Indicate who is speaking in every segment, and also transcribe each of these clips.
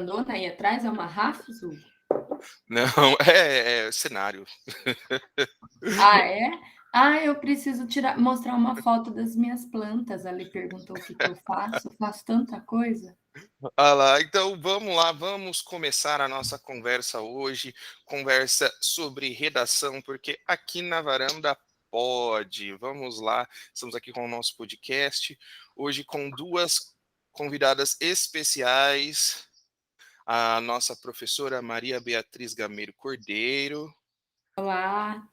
Speaker 1: Andou aí atrás é uma Rafzu?
Speaker 2: Não, é cenário.
Speaker 1: Ah, é? Ah, eu preciso mostrar uma foto das minhas plantas. Ali perguntou o que que eu faço. Eu faço tanta coisa.
Speaker 2: Ah lá, então vamos lá, vamos começar a nossa conversa hoje, conversa sobre redação, porque aqui na varanda pode. Vamos lá, estamos aqui com o nosso podcast, hoje com duas convidadas especiais, a nossa professora Maria Beatriz Gameiro Cordeiro
Speaker 1: Olá.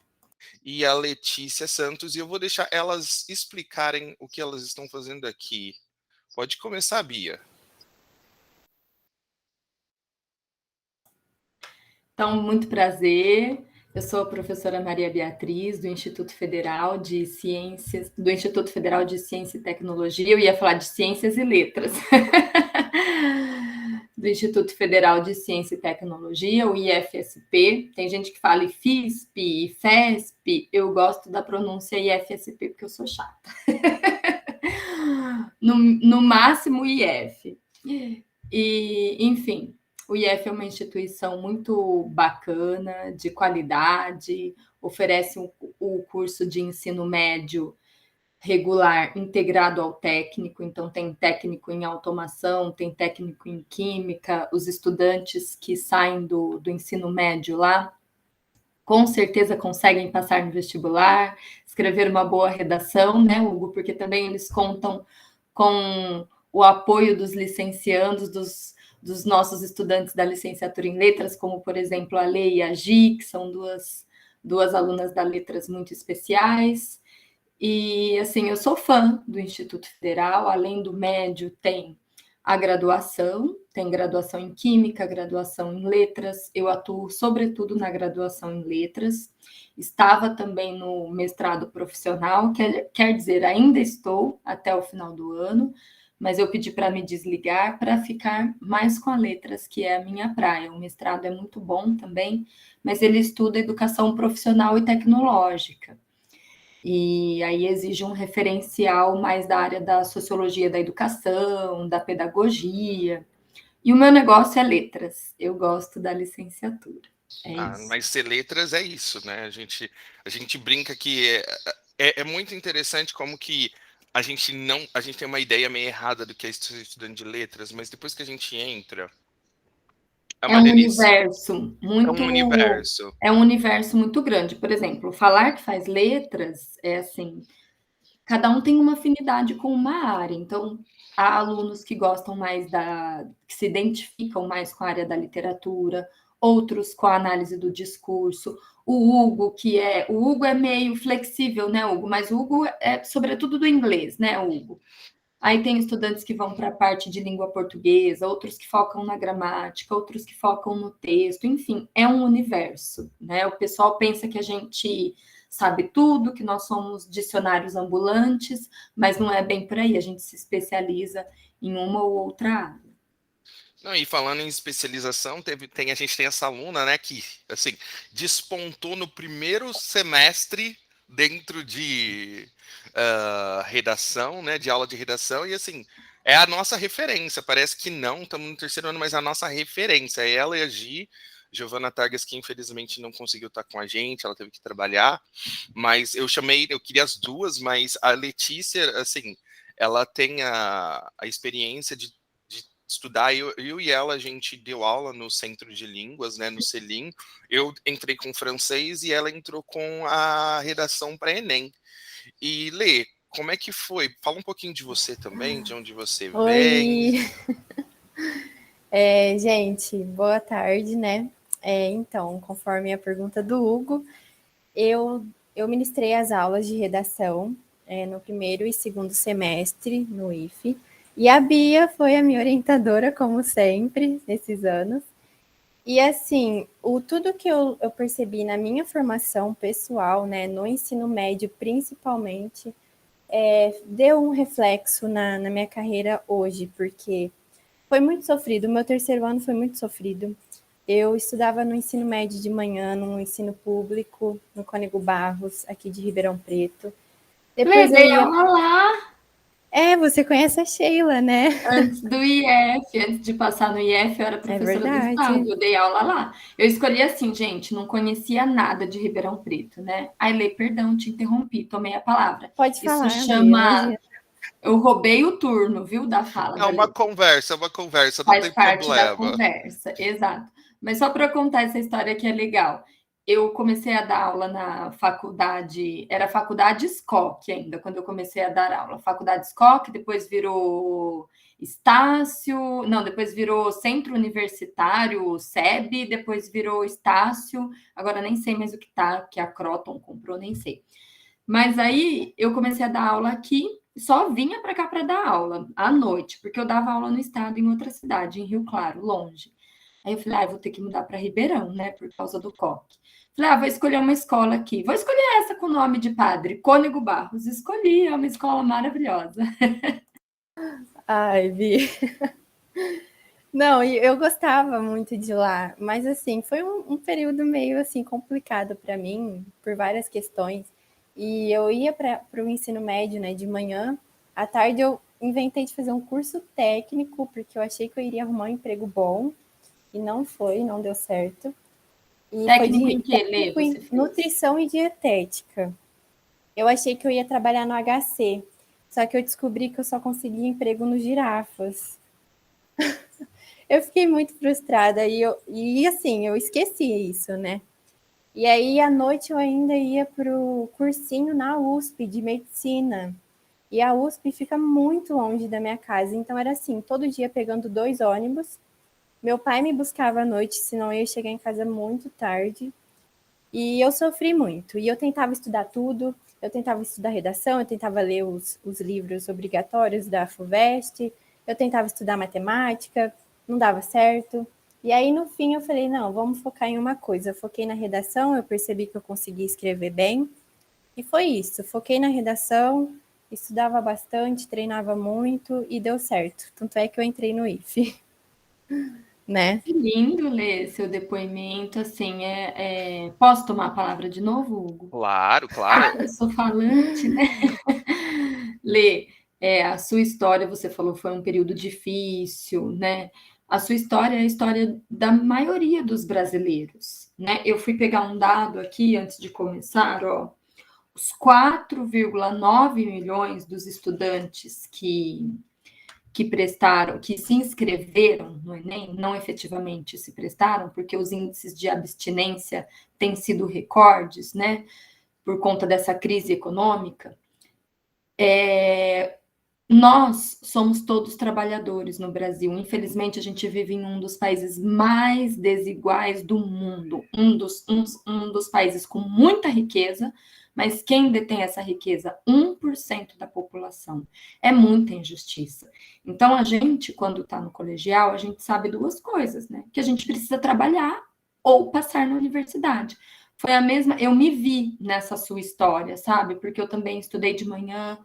Speaker 2: e a Letícia Santos, e eu vou deixar elas explicarem o que elas estão fazendo aqui. Pode começar, Bia.
Speaker 1: Então, muito prazer. Eu sou a professora Maria Beatriz, do Instituto Federal de Ciências, do Instituto Federal de Ciência e Tecnologia. Eu ia falar de Ciências e Letras. Do Instituto Federal de Ciência e Tecnologia, o IFSP. Tem gente que fala IFISP, IFESP. Eu gosto da pronúncia IFSP porque eu sou chata. No máximo, IF. E, enfim, o IF é uma instituição muito bacana, de qualidade, oferece o curso de ensino médio regular integrado ao técnico, então tem técnico em automação, tem técnico em química, os estudantes que saem do ensino médio lá, com certeza conseguem passar no vestibular, escrever uma boa redação, né, Hugo? Porque também eles contam com o apoio dos licenciandos, dos nossos estudantes da licenciatura em letras, como, por exemplo, a Lei e a Gi, que são duas alunas da letras muito especiais. E, assim, eu sou fã do Instituto Federal, além do médio, tem a graduação, tem graduação em Química, graduação em Letras, eu atuo sobretudo na graduação em Letras, estava também no mestrado profissional, quer dizer, ainda estou até o final do ano, mas eu pedi para me desligar para ficar mais com a Letras, que é a minha praia. O mestrado é muito bom também, mas ele estuda educação profissional e tecnológica. E aí exige um referencial mais da área da sociologia da educação, da pedagogia. E o meu negócio é letras. Eu gosto da licenciatura. É
Speaker 2: Ah,
Speaker 1: isso.
Speaker 2: mas ser letras é isso, né? A gente brinca que é muito interessante como que a gente tem uma ideia meio errada do que é ser estudante de letras, mas depois que a gente entra, é
Speaker 1: É
Speaker 2: uma
Speaker 1: um
Speaker 2: delícia.
Speaker 1: universo
Speaker 2: É um
Speaker 1: muito
Speaker 2: universo.
Speaker 1: é um universo muito grande. Por exemplo, falar que faz letras é assim, cada um tem uma afinidade com uma área. Então, há alunos que gostam mais que se identificam mais com a área da literatura, outros com a análise do discurso. O Hugo é meio flexível, né, Hugo? Mas o Hugo é sobretudo do inglês, né, Hugo? Aí tem estudantes que vão para a parte de língua portuguesa, outros que focam na gramática, outros que focam no texto, enfim, é um universo, né? O pessoal pensa que a gente sabe tudo, que nós somos dicionários ambulantes, mas não é bem por aí, a gente se especializa em uma ou outra área.
Speaker 2: Não, e falando em especialização, a gente tem essa aluna, né, que assim despontou no primeiro semestre dentro de redação, né, de aula de redação, e assim é a nossa referência. Parece que não, estamos no terceiro ano, mas é a nossa referência é ela e a Gi. Giovana Targas, que infelizmente não conseguiu estar com a gente, ela teve que trabalhar, mas eu queria as duas, mas a Letícia, assim, ela tem a experiência de estudar. Eu e ela, a gente deu aula no Centro de Línguas, né, no CELIM. Eu entrei com francês e ela entrou com a redação para Enem. E, Lê, como é que foi? Fala um pouquinho de você também, de onde você vem.
Speaker 3: Oi, gente, boa tarde, né? Então, conforme a pergunta do Hugo, eu ministrei as aulas de redação no primeiro e segundo semestre no IFE, e a Bia foi a minha orientadora, como sempre, nesses anos. E assim, tudo que eu percebi na minha formação pessoal, né, no ensino médio principalmente, deu um reflexo na minha carreira hoje, porque foi muito sofrido. O meu terceiro ano foi muito sofrido. Eu estudava no ensino médio de manhã, no ensino público, no Cônego Barros, aqui de Ribeirão Preto. Depois eu
Speaker 1: Levei
Speaker 3: ia.
Speaker 1: ela lá.
Speaker 3: Você conhece a Sheila, né?
Speaker 1: Antes do IF, antes de passar no IF, eu era
Speaker 3: É
Speaker 1: professora do
Speaker 3: verdade.
Speaker 1: estado, eu dei aula lá. Eu escolhi assim, gente, não conhecia nada de Ribeirão Preto, né? Aí, Lê, perdão, te interrompi, tomei a palavra.
Speaker 3: Pode
Speaker 1: Isso
Speaker 3: falar, Bia,
Speaker 1: chama.
Speaker 3: imagina.
Speaker 1: Eu roubei o turno, viu, da fala
Speaker 2: É
Speaker 1: da Lê.
Speaker 2: uma conversa, não
Speaker 1: Faz
Speaker 2: tem
Speaker 1: parte da
Speaker 2: problema.
Speaker 1: conversa, exato. Mas só para contar essa história que é legal. Eu comecei a dar aula na faculdade, era faculdade SCOC ainda, quando eu comecei a dar aula. Faculdade SCOC, depois virou Estácio, não, depois virou Centro Universitário, SEB, depois virou Estácio, agora nem sei mais o que tá, que a Croton comprou, nem sei. Mas aí eu comecei a dar aula aqui, só vinha para cá para dar aula à noite, porque eu dava aula no estado, em outra cidade, em Rio Claro, longe. Aí eu falei, vou ter que mudar para Ribeirão, né, por causa do COC. Falei, vou escolher uma escola aqui. Vou escolher essa com o nome de padre, Cônego Barros. Escolhi, é uma escola maravilhosa.
Speaker 3: Ai, Bia. Não, e eu gostava muito de lá, mas assim, foi um período meio assim complicado para mim, por várias questões. E eu ia para o ensino médio, né, de manhã, à tarde eu inventei de fazer um curso técnico, porque eu achei que eu iria arrumar um emprego bom, e não foi, não deu certo. E foi
Speaker 1: Técnico em
Speaker 3: de
Speaker 1: que, Lê,
Speaker 3: técnico
Speaker 1: você
Speaker 3: em
Speaker 1: fez?
Speaker 3: nutrição e dietética. Eu achei que eu ia trabalhar no HC, só que eu descobri que eu só conseguia emprego no Girafas. Eu fiquei muito frustrada e assim, eu esqueci isso, né? E aí à noite eu ainda ia pro cursinho na USP de medicina. E a USP fica muito longe da minha casa, então era assim, todo dia pegando 2 ônibus. Meu pai me buscava à noite, senão eu ia chegar em casa muito tarde. E eu sofri muito. E eu tentava estudar tudo, eu tentava estudar redação, eu tentava ler os livros obrigatórios da FUVEST, eu tentava estudar matemática, não dava certo. E aí, no fim, eu falei, não, vamos focar em uma coisa. Eu foquei na redação, eu percebi que eu conseguia escrever bem, e foi isso. Foquei na redação, estudava bastante, treinava muito, e deu certo. Tanto é que eu entrei no IFE, né?
Speaker 1: Que lindo ler seu depoimento, assim, Posso tomar a palavra de novo, Hugo?
Speaker 2: Claro, claro.
Speaker 1: Eu sou falante, né? Lê, a sua história, você falou, foi um período difícil, né? A sua história é a história da maioria dos brasileiros, né? Eu fui pegar um dado aqui antes de começar, ó. Os 4,9 milhões dos estudantes que prestaram, que se inscreveram no Enem, não efetivamente se prestaram, porque os índices de abstinência têm sido recordes, né? Por conta dessa crise econômica. Nós somos todos trabalhadores no Brasil. Infelizmente, a gente vive em um dos países mais desiguais do mundo, um dos países com muita riqueza, mas quem detém essa riqueza? 1% da população. É muita injustiça. Então, a gente, quando está no colegial, a gente sabe duas coisas, né? Que a gente precisa trabalhar ou passar na universidade. Foi a mesma, eu me vi nessa sua história, sabe? Porque eu também estudei de manhã,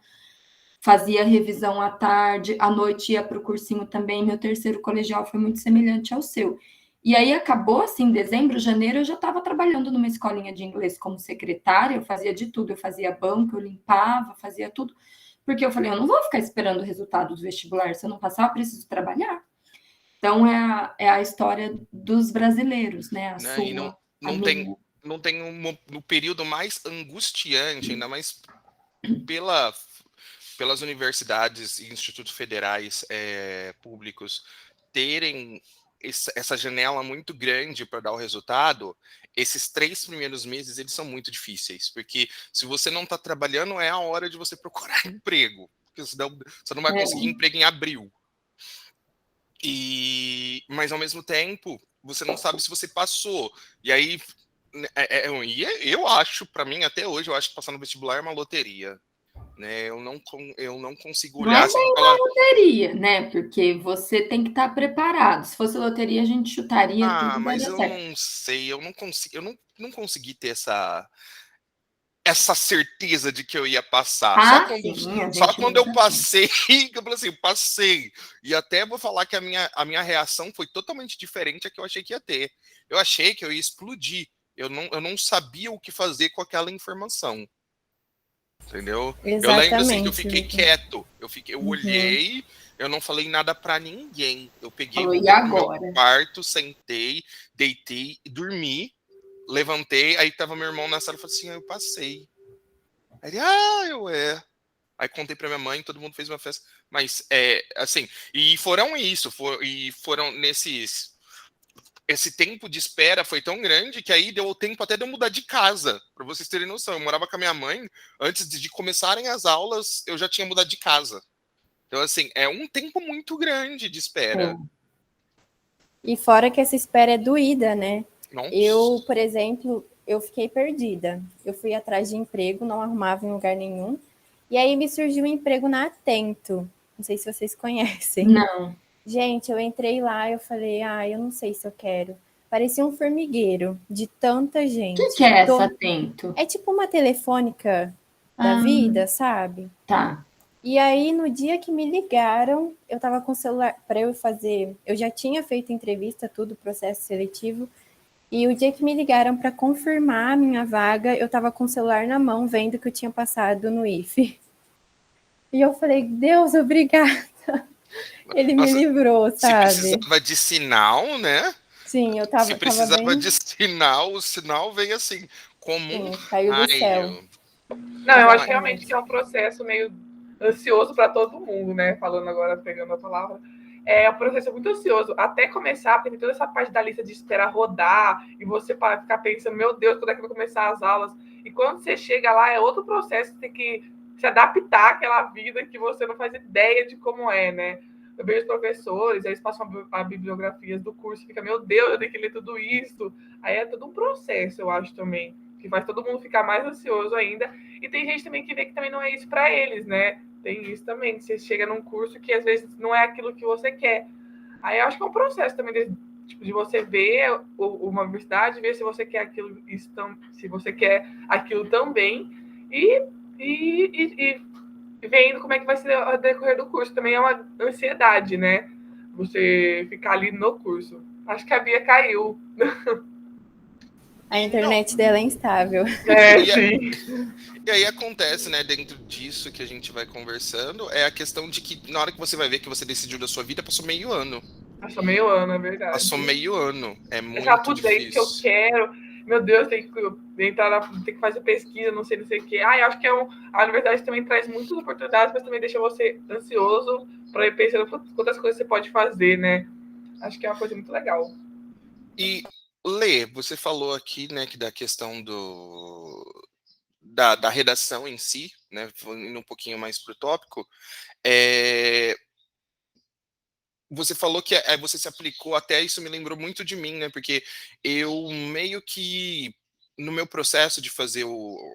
Speaker 1: fazia revisão à tarde, à noite ia para o cursinho também. Meu terceiro colegial foi muito semelhante ao seu. E aí acabou assim, em dezembro, janeiro, eu já estava trabalhando numa escolinha de inglês como secretária, eu fazia de tudo, eu fazia banco, eu limpava, fazia tudo, porque eu falei, eu não vou ficar esperando o resultado do vestibular, se eu não passar, eu preciso trabalhar. Então é a história dos brasileiros, né? A
Speaker 2: Né? E
Speaker 1: sua, a
Speaker 2: não tem,
Speaker 1: minha.
Speaker 2: não tem no período mais angustiante, ainda mais pela, pelas universidades e institutos federais públicos terem essa janela muito grande para dar o resultado. Esses 3 primeiros meses eles são muito difíceis, porque se você não está trabalhando, é a hora de você procurar emprego, porque senão você não vai conseguir
Speaker 1: É,
Speaker 2: emprego em abril. Mas ao mesmo tempo, você não sabe se você passou. E aí, eu acho, para mim, até hoje, eu acho que passar no vestibular é uma loteria. Né? Eu não consigo
Speaker 1: não é
Speaker 2: olhar assim e
Speaker 1: bem
Speaker 2: falar,
Speaker 1: loteria, né? Porque você tem que estar preparado. Se fosse loteria, a gente chutaria tudo e
Speaker 2: mas
Speaker 1: daria
Speaker 2: eu
Speaker 1: certo.
Speaker 2: não sei, eu não consigo, não consegui ter essa certeza de que eu ia passar.
Speaker 1: Sim, a
Speaker 2: Só
Speaker 1: gente
Speaker 2: quando eu
Speaker 1: nunca tem.
Speaker 2: passei, que eu falei assim, passei. E até vou falar que a minha reação foi totalmente diferente da que eu achei que ia ter. Eu achei que eu ia explodir. Eu não sabia o que fazer com aquela informação. entendeu? Eu lembro assim que eu
Speaker 3: Exatamente,
Speaker 2: fiquei
Speaker 3: Hugo.
Speaker 2: quieto, eu olhei, eu não falei nada pra ninguém. Eu peguei,
Speaker 1: Falou, e
Speaker 2: voltei pro meu
Speaker 1: agora?
Speaker 2: quarto, sentei, deitei, dormi, levantei, aí tava meu irmão na sala e falou assim: eu passei. Aí ele, Aí contei pra minha mãe, todo mundo fez uma festa. Mas, assim, e foram isso, e foram nesses. Esse tempo de espera foi tão grande que aí deu o tempo até de eu mudar de casa, pra vocês terem noção. Eu morava com a minha mãe, antes de começarem as aulas, eu já tinha mudado de casa. Então, assim, é um tempo muito grande de espera.
Speaker 1: Sim.
Speaker 3: E fora que essa espera é doída, né? Eu,
Speaker 2: Nossa.
Speaker 3: por exemplo, eu fiquei perdida. Eu fui atrás de emprego, não arrumava em lugar nenhum. E aí me surgiu um emprego na Atento. Não sei se vocês conhecem.
Speaker 1: Não.
Speaker 3: Gente, eu entrei lá e eu falei, eu não sei se eu quero. Parecia um formigueiro de tanta
Speaker 1: O que
Speaker 3: gente.
Speaker 1: é essa Atento?
Speaker 3: É tipo uma telefônica da
Speaker 1: Ah,
Speaker 3: vida, sabe?
Speaker 1: tá.
Speaker 3: E aí, no dia que me ligaram, eu tava com o celular para eu fazer. Eu já tinha feito entrevista, tudo, processo seletivo. E o dia que me ligaram para confirmar a minha vaga, eu tava com o celular na mão, vendo que eu tinha passado no IFE. E eu falei, Deus, obrigada. Ele me
Speaker 2: Nossa,
Speaker 3: livrou,
Speaker 2: se
Speaker 3: sabe?
Speaker 2: precisava de sinal, né?
Speaker 3: Sim, eu
Speaker 2: Se
Speaker 3: tava
Speaker 2: precisava
Speaker 3: bem.
Speaker 2: de sinal, o sinal vem assim, como um
Speaker 3: Sim, caiu do céu.
Speaker 2: raio.
Speaker 4: Não, eu acho realmente que
Speaker 3: Exatamente.
Speaker 4: é um processo meio ansioso para todo mundo, né? Falando agora, pegando a palavra. É um processo muito ansioso até começar, porque tem toda essa parte da lista de espera rodar e você ficar pensando, meu Deus, quando é que vai começar as aulas? E quando você chega lá, é outro processo, você tem que se adaptar àquela vida que você não faz ideia de como é, né? Eu vejo os professores, eles passam a bibliografias do curso, fica, meu Deus, eu tenho que ler tudo isso. Aí é todo um processo, eu acho também, que faz todo mundo ficar mais ansioso ainda. E tem gente também que vê que também não é isso para eles, né? Tem isso também, que você chega num curso que às vezes não é aquilo que você quer. Aí eu acho que é um processo também de você ver uma universidade, ver se você quer aquilo, se você quer aquilo também, e vendo como é que vai ser o decorrer do curso. Também é uma ansiedade, né? Você ficar ali no curso. Acho que a Bia caiu.
Speaker 3: A
Speaker 2: Não,
Speaker 3: internet dela é instável.
Speaker 4: É,
Speaker 2: e,
Speaker 4: sim.
Speaker 2: e aí acontece, né, dentro disso que a gente vai conversando, é a questão de que na hora que você vai ver que você decidiu da sua vida, passou meio ano.
Speaker 4: Acho meio ano, é
Speaker 2: Passou
Speaker 4: verdade.
Speaker 2: meio ano. É
Speaker 4: Eu já
Speaker 2: muito
Speaker 4: putei que eu
Speaker 2: difícil.
Speaker 4: quero. Meu Deus, tem que tem que fazer pesquisa, não sei o quê. Eu acho que a universidade também traz muitas oportunidades, mas também deixa você ansioso para ir pensando quantas coisas você pode fazer, né? Acho que é uma coisa muito legal.
Speaker 2: E, Lê, você falou aqui, né, que da questão da redação em si, né, indo um pouquinho mais pro tópico, é, você falou que você se aplicou, até isso me lembrou muito de mim, né? Porque eu meio que, no meu processo de fazer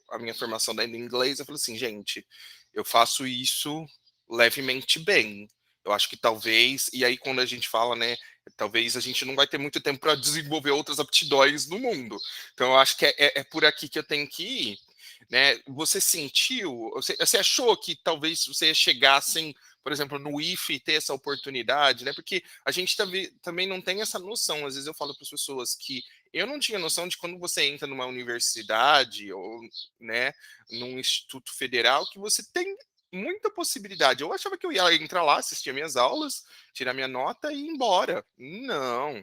Speaker 2: a minha formação da língua inglês, eu falei assim, gente, eu faço isso levemente bem. Eu acho que talvez, e aí quando a gente fala, né, talvez a gente não vai ter muito tempo para desenvolver outras aptidões no mundo. Então eu acho que é por aqui que eu tenho que ir. Né? Você sentiu, você achou que talvez você chegasse assim, por exemplo, no IFE ter essa oportunidade, né? Porque a gente também não tem essa noção. Às vezes eu falo para as pessoas que eu não tinha noção de quando você entra numa universidade ou, né, num instituto federal que você tem muita possibilidade. Eu achava que eu ia entrar lá, assistir minhas aulas, tirar minha nota e ir embora. Não.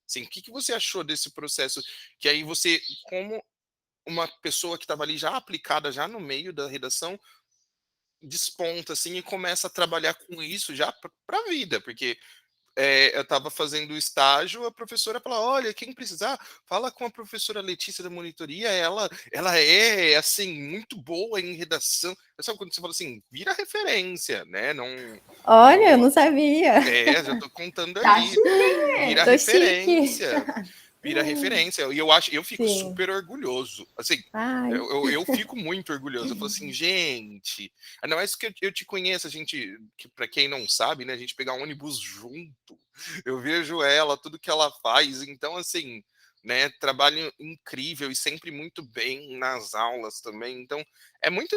Speaker 2: Assim, o que você achou desse processo? Que aí você, como uma pessoa que estava ali já aplicada, já no meio da redação, desponta assim e começa a trabalhar com isso já para a vida, porque eu estava fazendo estágio, a professora falou: olha, quem precisar, fala com a professora Letícia da monitoria, ela é assim muito boa em redação. Sabe quando você fala assim, vira referência, né? Não,
Speaker 3: Olha, eu
Speaker 2: não
Speaker 3: não sabia.
Speaker 2: já estou contando
Speaker 1: Tá
Speaker 2: aí,
Speaker 1: chique.
Speaker 2: vira
Speaker 3: Tô chique.
Speaker 2: referência. Vira referência. E eu fico
Speaker 3: Sim.
Speaker 2: super orgulhoso. Assim,
Speaker 3: Ai,
Speaker 2: eu fico muito orgulhoso. Eu falo assim, gente, não é isso que eu te conheço, a gente, que para quem não sabe, né, a gente pegar um ônibus junto. Eu vejo ela, tudo que ela faz. Então, assim, né, trabalho incrível e sempre muito bem nas aulas também. Então, é muito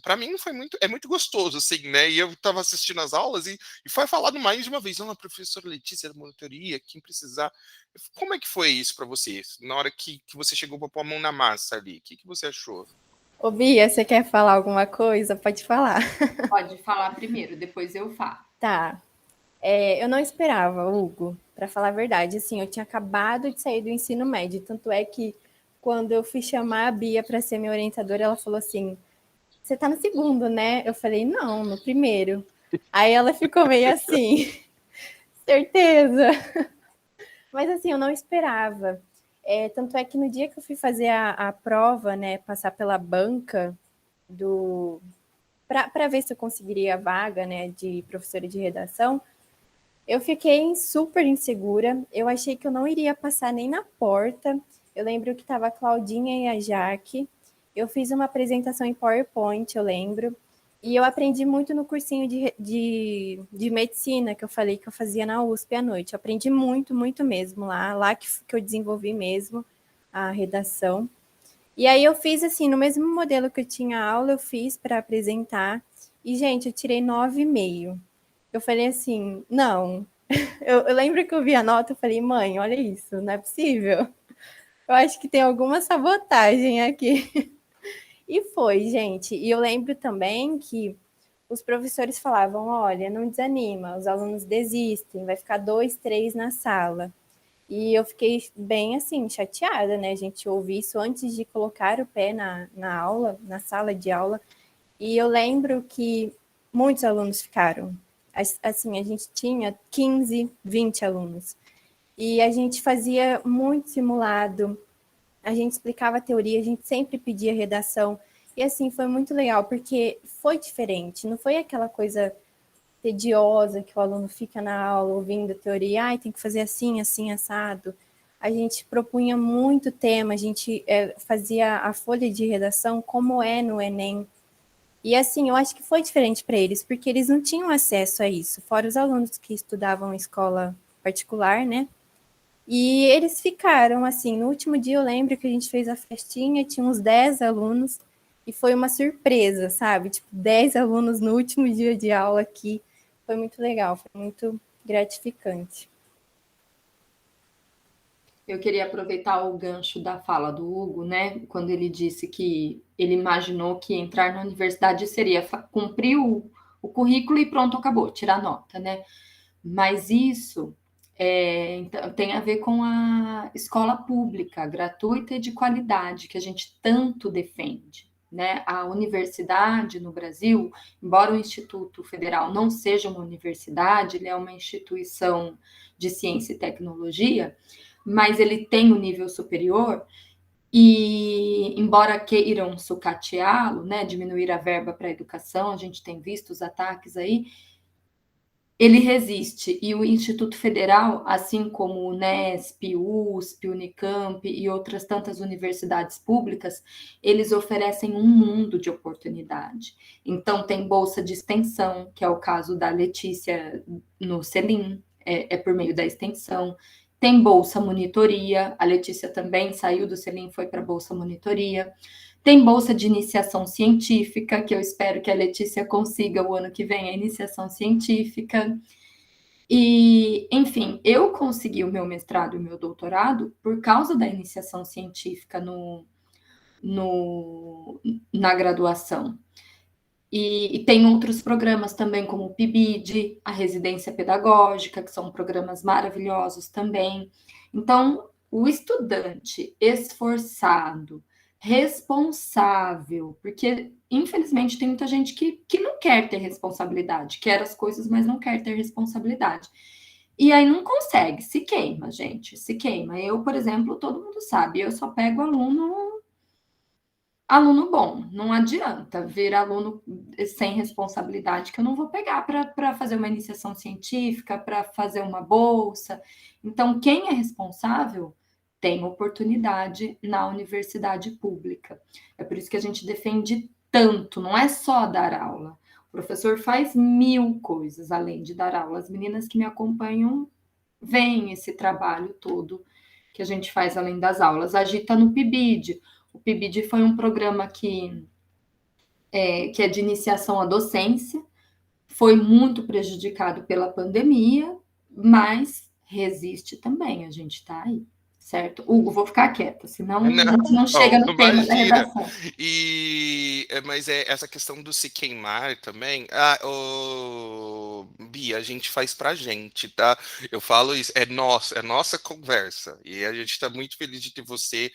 Speaker 2: para mim é muito gostoso, assim, né? E eu estava assistindo as aulas e foi falado mais de uma vez, não, a professora Letícia da monitoria, quem precisar. Como é que foi isso para você? Na hora que você chegou para pôr a mão na massa ali, o que você achou?
Speaker 3: Ô, Bia, você quer falar alguma coisa? Pode falar.
Speaker 1: Pode falar primeiro, depois eu falo.
Speaker 3: Tá. Eu não esperava, Hugo, para falar a verdade. Assim, eu tinha acabado de sair do ensino médio. Tanto é que quando eu fui chamar a Bia para ser minha orientadora, ela falou assim: Você tá no segundo, né? Eu falei: Não, no primeiro. Aí ela ficou meio assim: Certeza. Mas assim, eu não esperava. Tanto é que no dia que eu fui fazer a prova, né, passar pela banca do para ver se eu conseguiria a vaga, né, de professora de redação, eu fiquei super insegura. Eu achei que eu não iria passar nem na porta. Eu lembro que estava a Claudinha e a Jaque. Eu fiz uma apresentação em PowerPoint, eu lembro. E eu aprendi muito no cursinho de medicina que eu falei que eu fazia na USP à noite. Eu aprendi muito, muito mesmo lá que eu desenvolvi mesmo a redação. E aí eu fiz assim, no mesmo modelo que eu tinha aula, eu fiz para apresentar. E, gente, eu tirei 9,5. Eu falei assim, não. Eu lembro que eu vi a nota, eu falei, mãe, olha isso, não é possível. Eu acho que tem alguma sabotagem aqui. E foi, gente. E eu lembro também que os professores falavam, olha, não desanima, os alunos desistem, vai ficar 2, 3 na sala. E eu fiquei bem assim, chateada, né? A gente ouve isso antes de colocar o pé na aula, na sala de aula. E eu lembro que muitos alunos ficaram. Assim, a gente tinha 15, 20 alunos. E a gente fazia muito simulado, a gente explicava a teoria, a gente sempre pedia redação. E assim, foi muito legal, porque foi diferente, não foi aquela coisa tediosa que o aluno fica na aula ouvindo a teoria, ai, tem que fazer assim, assim, assado. A gente propunha muito tema, a gente fazia a folha de redação como é no Enem. E assim, eu acho que foi diferente para eles, porque eles não tinham acesso a isso, fora os alunos que estudavam em escola particular, né? E eles ficaram assim, no último dia eu lembro que a gente fez a festinha, tinha uns 10 alunos, e foi uma surpresa, sabe? Tipo, 10 alunos no último dia de aula aqui. Foi muito legal, foi muito gratificante.
Speaker 1: Eu queria aproveitar o gancho da fala do Hugo, né? Quando ele disse que ele imaginou que entrar na universidade seria cumprir o currículo e pronto, acabou, tirar nota, né? Mas isso então, tem a ver com a escola pública, gratuita e de qualidade, que a gente tanto defende. Né? A universidade no Brasil, embora o Instituto Federal não seja uma universidade, ele é uma instituição de ciência e tecnologia, mas ele tem um nível superior e, embora queiram sucateá-lo, né, diminuir a verba para a educação, a gente tem visto os ataques aí, ele resiste. E o Instituto Federal, assim como o Unesp, USP, Unicamp e outras tantas universidades públicas, eles oferecem um mundo de oportunidade. Então, tem bolsa de extensão, que é o caso da Letícia no Selim, é por meio da extensão. Tem bolsa monitoria, a Letícia também saiu do Selim e foi para a bolsa monitoria. Tem bolsa de iniciação científica, que eu espero que a Letícia consiga o ano que vem, a iniciação científica. E, enfim, eu consegui o meu mestrado e o meu doutorado por causa da iniciação científica na graduação. E tem outros programas também, como o PIBID, a residência pedagógica, que são programas maravilhosos também. Então, o estudante esforçado, responsável, porque infelizmente tem muita gente que não quer ter responsabilidade, quer as coisas, mas não quer ter responsabilidade. E aí não consegue, se queima, gente, se queima. Eu, por exemplo, todo mundo sabe, eu só pego aluno bom, não adianta vir aluno sem responsabilidade, que eu não vou pegar para fazer uma iniciação científica, para fazer uma bolsa. Então, quem é responsável tem oportunidade na universidade pública. É por isso que a gente defende tanto, não é só dar aula. O professor faz 1000 coisas além de dar aula. As meninas que me acompanham veem esse trabalho todo que a gente faz além das aulas. Agita no PIBID. O PIBID foi um programa que é de iniciação à docência, foi muito prejudicado pela pandemia, mas resiste também, a gente está aí. certo? Hugo, vou ficar quieta, senão a
Speaker 2: Não,
Speaker 1: gente não chega no tema da
Speaker 2: imagina.
Speaker 1: redação.
Speaker 2: Mas essa questão do se queimar também. Bia, a gente faz pra gente, tá? Eu falo isso, é nossa conversa. E a gente tá muito feliz de ter você.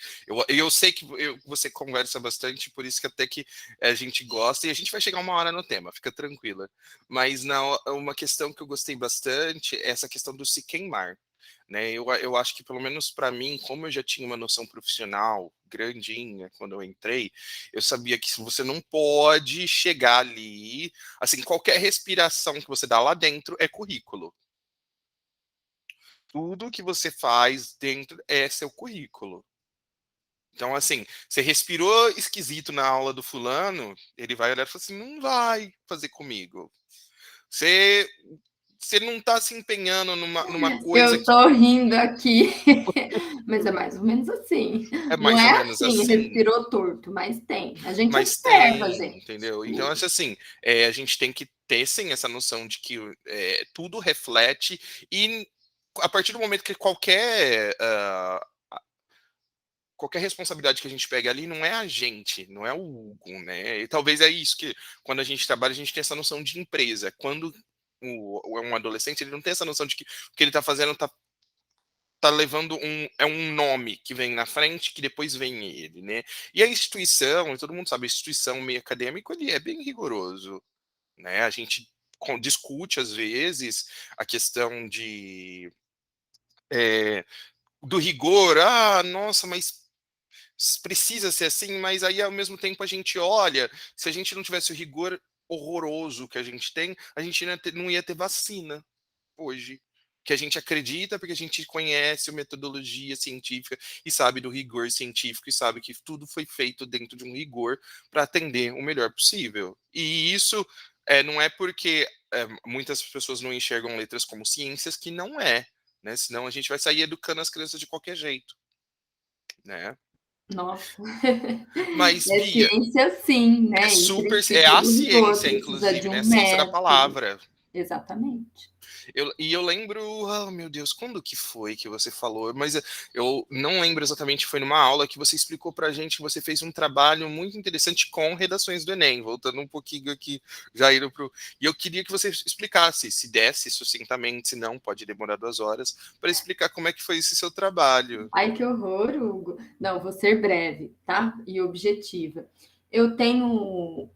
Speaker 2: Eu sei que você conversa bastante, por isso que até que a gente gosta, e a gente vai chegar uma hora no tema, fica tranquila. Mas não, uma questão que eu gostei bastante é essa questão do se queimar. Né? Eu acho que, pelo menos para mim, como eu já tinha uma noção profissional grandinha quando eu entrei, eu sabia que você não pode chegar ali, assim, qualquer respiração que você dá lá dentro é currículo. Tudo que você faz dentro é seu currículo. Então, assim, você respirou esquisito na aula do fulano, ele vai olhar e falar assim, não vai fazer comigo. Você você não está se empenhando numa coisa
Speaker 1: Eu
Speaker 2: que
Speaker 1: tô rindo aqui, mas é mais ou menos assim.
Speaker 2: é
Speaker 1: Não
Speaker 2: mais ou
Speaker 1: é
Speaker 2: menos
Speaker 1: assim,
Speaker 2: assim.
Speaker 1: respirou torto, mas tem. A gente
Speaker 2: Mas
Speaker 1: observa,
Speaker 2: tem,
Speaker 1: gente.
Speaker 2: entendeu? Então, acho assim, a gente tem que ter, sim, essa noção de que tudo reflete e a partir do momento que qualquer responsabilidade que a gente pega ali não é a gente, não é o Hugo, né? E talvez é isso que, quando a gente trabalha, a gente tem essa noção de empresa. Quando um adolescente, ele não tem essa noção de que o que ele está fazendo tá levando um nome que vem na frente, que depois vem ele, né? E a instituição, e todo mundo sabe, a instituição meio acadêmico, ele é bem rigoroso, né? A gente discute, às vezes, a questão é, do rigor. Ah, nossa, mas precisa ser assim, mas aí, ao mesmo tempo, a gente olha, se a gente não tivesse o rigor horroroso que a gente tem, a gente não ia ter vacina hoje, que a gente acredita porque a gente conhece a metodologia científica e sabe do rigor científico e sabe que tudo foi feito dentro de um rigor para atender o melhor possível. E isso não é porque muitas pessoas não enxergam letras como ciências, que não é, né? Senão a gente vai sair educando as crianças de qualquer jeito, né?
Speaker 1: Nossa,
Speaker 2: Mas,
Speaker 1: é
Speaker 2: Bia,
Speaker 1: ciência sim,
Speaker 2: é
Speaker 1: né? E
Speaker 2: super, é
Speaker 1: precisa
Speaker 2: a
Speaker 1: do rigor,
Speaker 2: ciência,
Speaker 1: precisa de
Speaker 2: inclusive, né?
Speaker 1: um
Speaker 2: A ciência da
Speaker 1: método.
Speaker 2: palavra.
Speaker 1: Exatamente.
Speaker 2: Eu lembro, meu Deus, quando que foi que você falou? Mas eu não lembro exatamente, foi numa aula que você explicou pra gente que você fez um trabalho muito interessante com redações do Enem, voltando um pouquinho aqui, já indo pro... E eu queria que você explicasse, se desse sucintamente, se não, pode demorar 2 horas, para explicar como é que foi esse seu trabalho.
Speaker 1: Ai, que horror, Hugo. Não, vou ser breve, tá? E objetiva. Eu tenho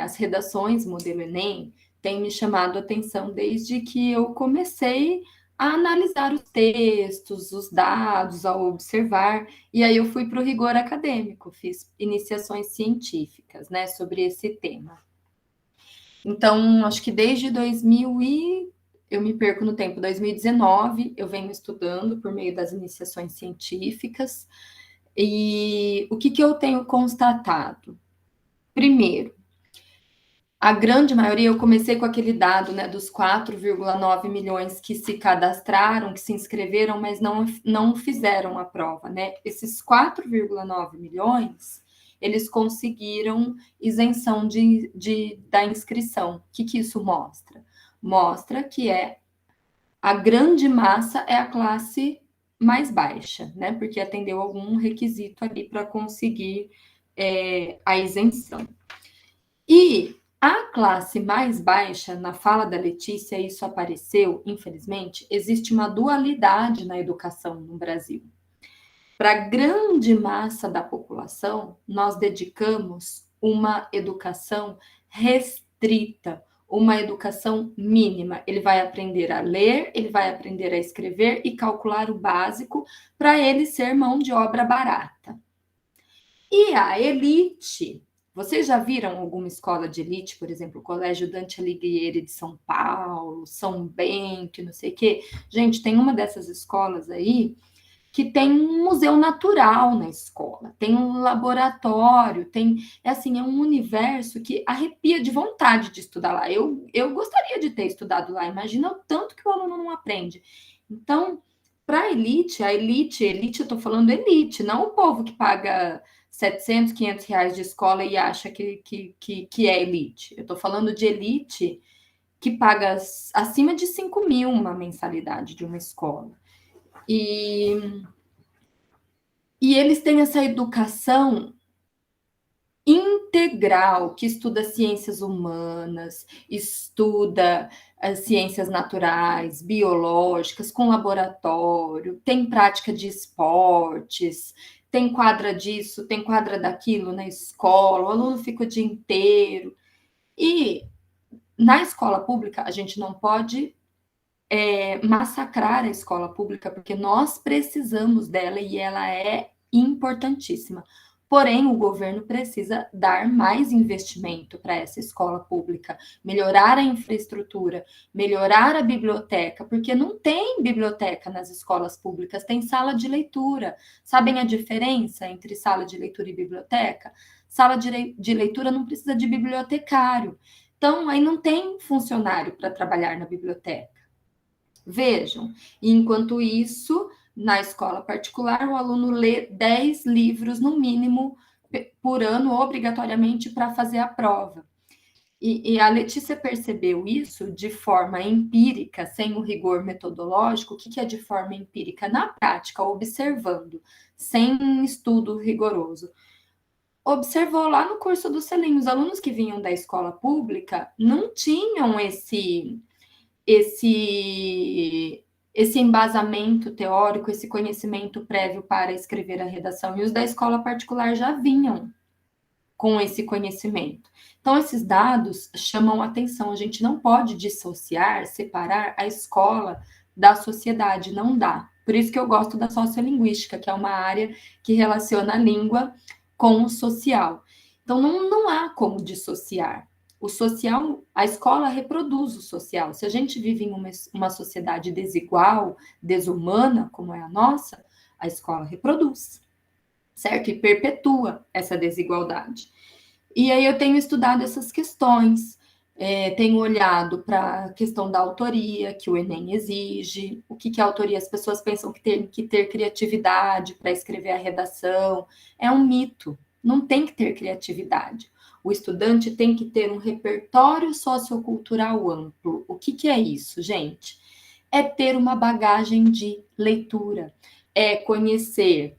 Speaker 1: as redações modelo Enem têm me chamado a atenção desde que eu comecei a analisar os textos, os dados, a observar, e aí eu fui para o rigor acadêmico, fiz iniciações científicas, né, sobre esse tema. Então, acho que desde 2000 eu me perco no tempo, 2019, eu venho estudando por meio das iniciações científicas. E o que eu tenho constatado? Primeiro, a grande maioria, eu comecei com aquele dado, né, dos 4,9 milhões que se cadastraram, que se inscreveram, mas não fizeram a prova, né? Esses 4,9 milhões, eles conseguiram isenção da inscrição. O que isso mostra? Mostra que a grande massa é a classe mais baixa, né? Porque atendeu algum requisito ali para conseguir a isenção. E a classe mais baixa, na fala da Letícia, isso apareceu, infelizmente, existe uma dualidade na educação no Brasil. Para a grande massa da população, nós dedicamos uma educação restrita, uma educação mínima. Ele vai aprender a ler, ele vai aprender a escrever e calcular o básico para ele ser mão de obra barata. E a elite, vocês já viram alguma escola de elite, por exemplo, o Colégio Dante Alighieri de São Paulo, São Bento, não sei o quê? Gente, tem uma dessas escolas aí que tem um museu natural na escola, tem um laboratório, é um universo que arrepia de vontade de estudar lá. Eu gostaria de ter estudado lá, imagina o tanto que o aluno não aprende. Então, para a elite, eu estou falando elite, não o povo que paga 700, 500 reais de escola e acha que é elite. Eu estou falando de elite que paga acima de 5 mil uma mensalidade de uma escola. E E eles têm essa educação integral, que estuda ciências humanas, estuda ciências naturais, biológicas, com laboratório, tem prática de esportes, tem quadra disso, tem quadra daquilo na escola, o aluno fica o dia inteiro. E na escola pública, a gente não pode massacrar a escola pública, porque nós precisamos dela e ela é importantíssima. Porém, o governo precisa dar mais investimento para essa escola pública, melhorar a infraestrutura, melhorar a biblioteca, porque não tem biblioteca nas escolas públicas, tem sala de leitura. Sabem a diferença entre sala de leitura e biblioteca? Sala de leitura não precisa de bibliotecário. Então, aí não tem funcionário para trabalhar na biblioteca. Vejam, enquanto isso, na escola particular, o aluno lê 10 livros, no mínimo, por ano, obrigatoriamente, para fazer a prova. E a Letícia percebeu isso de forma empírica, sem o rigor metodológico. O que é de forma empírica? Na prática, observando, sem estudo rigoroso. Observou lá no curso do Selim, os alunos que vinham da escola pública não tinham esse embasamento teórico, esse conhecimento prévio para escrever a redação. E os da escola particular já vinham com esse conhecimento. Então, esses dados chamam atenção. A gente não pode dissociar, separar a escola da sociedade, não dá. Por isso que eu gosto da sociolinguística, que é uma área que relaciona a língua com o social. Então, não há como dissociar. O social, a escola reproduz o social. Se a gente vive em uma sociedade desigual, desumana, como é a nossa, a escola reproduz, certo? E perpetua essa desigualdade. E aí eu tenho estudado essas questões, tenho olhado para a questão da autoria, que o Enem exige. O que é autoria? As pessoas pensam que tem que ter criatividade para escrever a redação. É um mito, não tem que ter criatividade. O estudante tem que ter um repertório sociocultural amplo. O que é isso, gente? É ter uma bagagem de leitura, é conhecer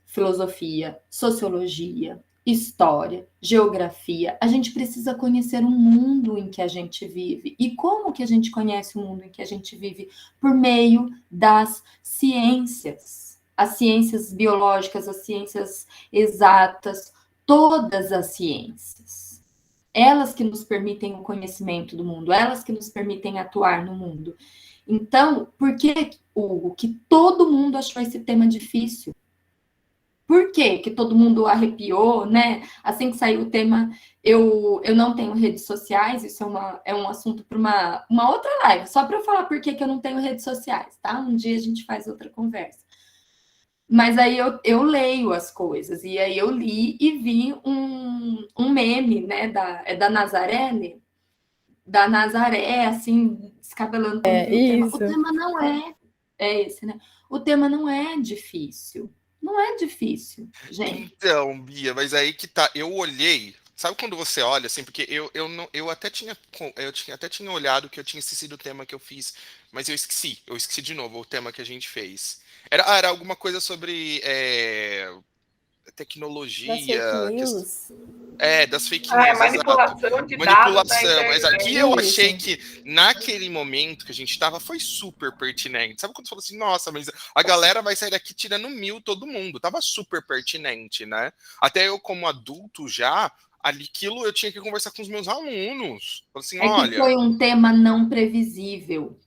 Speaker 1: filosofia, sociologia, história, geografia. A gente precisa conhecer o mundo em que a gente vive. E como que a gente conhece o mundo em que a gente vive? Por meio das ciências. As ciências biológicas, as ciências exatas, todas as ciências. Elas que nos permitem o conhecimento do mundo, elas que nos permitem atuar no mundo. Então, por que, Hugo, que todo mundo achou esse tema difícil? Por que todo mundo arrepiou, né? Assim que saiu o tema, eu não tenho redes sociais, isso é um assunto para uma outra live, só para eu falar por que eu não tenho redes sociais, tá? Um dia a gente faz outra conversa. Mas aí eu leio as coisas, e aí eu li e vi um meme, né, da Nazaré, da Nazaré, assim, descabelando todo o tema. O tema não é esse, né? O tema não é difícil. Não é difícil, gente.
Speaker 2: Então, Bia, mas aí que tá. Eu olhei. Sabe quando você olha assim? Porque eu até tinha olhado que eu tinha esquecido o tema que eu fiz, mas eu esqueci. Eu esqueci de novo o tema que a gente fez. Era alguma coisa sobre tecnologia.
Speaker 3: Das fake news?
Speaker 2: Das fake news,
Speaker 4: manipulação de
Speaker 2: manipulação,
Speaker 4: dados.
Speaker 2: mas aqui eu achei que naquele momento que a gente tava foi super pertinente. Sabe quando você falou assim, nossa, mas a galera vai sair daqui tirando 1000 todo mundo. Tava super pertinente, né? Até eu, como adulto já, aquilo eu tinha que conversar com os meus alunos. Assim, olha,
Speaker 1: que foi um tema não previsível.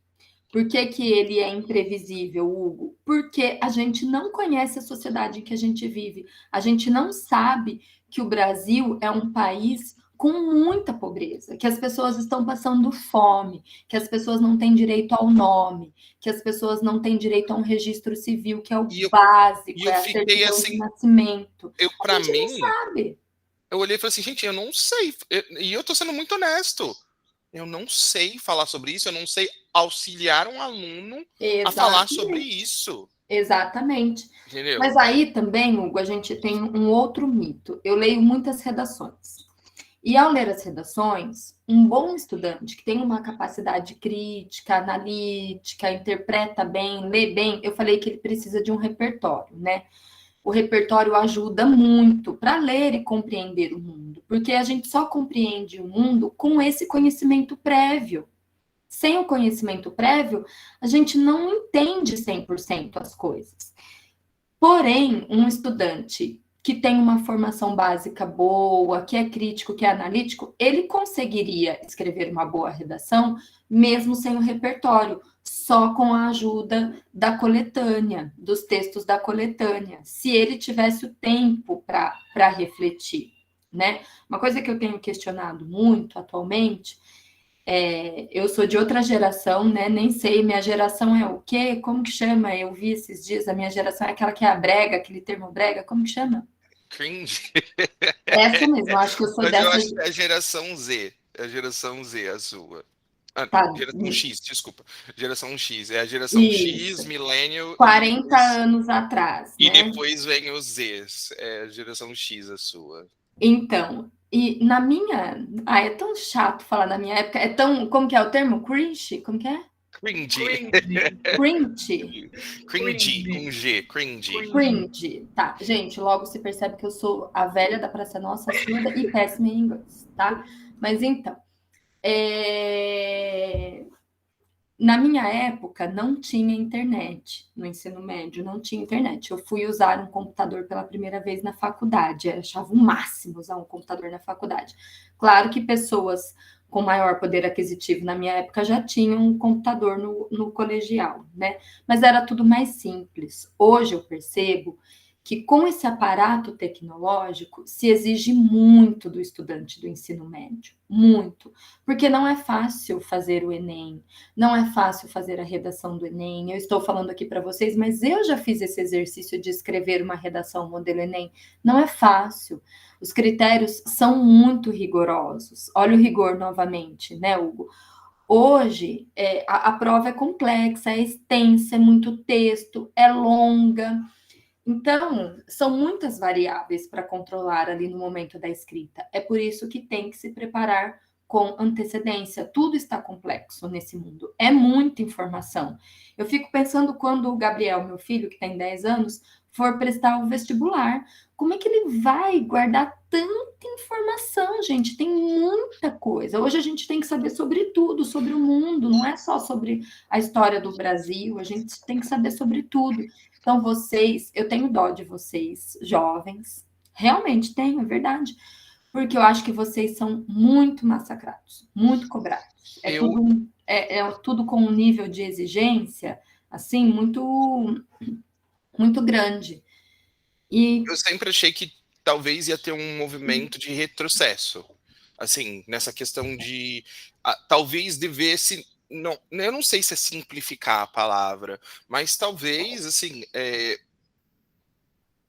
Speaker 1: Por que ele é imprevisível, Hugo? Porque a gente não conhece a sociedade em que a gente vive. A gente não sabe que o Brasil é um país com muita pobreza, que as pessoas estão passando fome, que as pessoas não têm direito ao nome, que as pessoas não têm direito a um registro civil, que é o básico, é a certidão
Speaker 2: assim,
Speaker 1: de nascimento.
Speaker 2: Para mim,
Speaker 1: não sabe.
Speaker 2: Eu olhei e falei assim, gente, eu não sei. E eu tô sendo muito honesto. Eu não sei falar sobre isso, eu não sei auxiliar um aluno a falar sobre isso.
Speaker 1: Exatamente.
Speaker 2: Entendeu?
Speaker 1: Mas aí também, Hugo, a gente tem um outro mito. Eu leio muitas redações. E ao ler as redações, um bom estudante que tem uma capacidade crítica, analítica, interpreta bem, lê bem, eu falei que ele precisa de um repertório, né? O repertório ajuda muito para ler e compreender o mundo, porque a gente só compreende o mundo com esse conhecimento prévio. Sem o conhecimento prévio, a gente não entende 100% as coisas. Porém, um estudante que tem uma formação básica boa, que é crítico, que é analítico, ele conseguiria escrever uma boa redação, mesmo sem o repertório, só com a ajuda da coletânea, dos textos da coletânea, se ele tivesse o tempo para refletir, né? Uma coisa que eu tenho questionado muito atualmente, eu sou de outra geração, né? Nem sei, minha geração é o quê? Como que chama? Eu vi esses dias, a minha geração é aquela que é a brega, aquele termo brega, como que chama?
Speaker 2: Cringe.
Speaker 1: Essa mesmo, acho que eu sou
Speaker 2: Mas eu
Speaker 1: dessa.
Speaker 2: acho que é a geração Z. É a geração Z a sua.
Speaker 1: Tá,
Speaker 2: Geração X, desculpa. Geração X. É a geração X,
Speaker 1: isso.
Speaker 2: Millennial
Speaker 1: 40 anos atrás,
Speaker 2: e
Speaker 1: né?
Speaker 2: depois vem os Zs. É a geração X a sua.
Speaker 1: Então, e na minha. Ah, é tão chato falar na minha época. É tão. Como que é o termo? Cringe? Como que é?
Speaker 2: Cringe.
Speaker 1: Cringe.
Speaker 2: Cringe, com G. Cringe.
Speaker 1: Cringe. Tá, gente, logo se percebe que eu sou a velha da Praça Nossa, surda e péssima em inglês, tá? Mas então, na minha época não tinha internet no ensino médio, não tinha internet. Eu fui usar um computador pela primeira vez na faculdade, eu achava o máximo usar um computador na faculdade. Claro que pessoas com maior poder aquisitivo na minha época já tinham um computador no colegial, né? Mas era tudo mais simples. Hoje eu percebo que com esse aparato tecnológico se exige muito do estudante do ensino médio, muito, porque não é fácil fazer o Enem, não é fácil fazer a redação do Enem. Eu estou falando aqui para vocês, mas eu já fiz esse exercício de escrever uma redação modelo Enem. Não é fácil. Os critérios são muito rigorosos. Olha o rigor novamente, né, Hugo? Hoje, a prova é complexa, é extensa, é muito texto, é longa. Então, são muitas variáveis para controlar ali no momento da escrita. É por isso que tem que se preparar com antecedência. Tudo está complexo nesse mundo. É muita informação. Eu fico pensando quando o Gabriel, meu filho, que tem 10 anos, for prestar o vestibular. Como é que ele vai guardar tanta informação, gente? Tem muita coisa. Hoje a gente tem que saber sobre tudo, sobre o mundo, não é só sobre a história do Brasil, a gente tem que saber sobre tudo. Então, vocês, eu tenho dó de vocês, jovens, realmente tenho, é verdade, porque eu acho que vocês são muito massacrados, muito cobrados. É tudo com um nível de exigência, assim, muito grande. E
Speaker 2: Eu sempre achei que talvez ia ter um movimento de retrocesso. Assim, nessa questão de talvez devesse. Não, eu não sei se é simplificar a palavra, mas talvez, assim,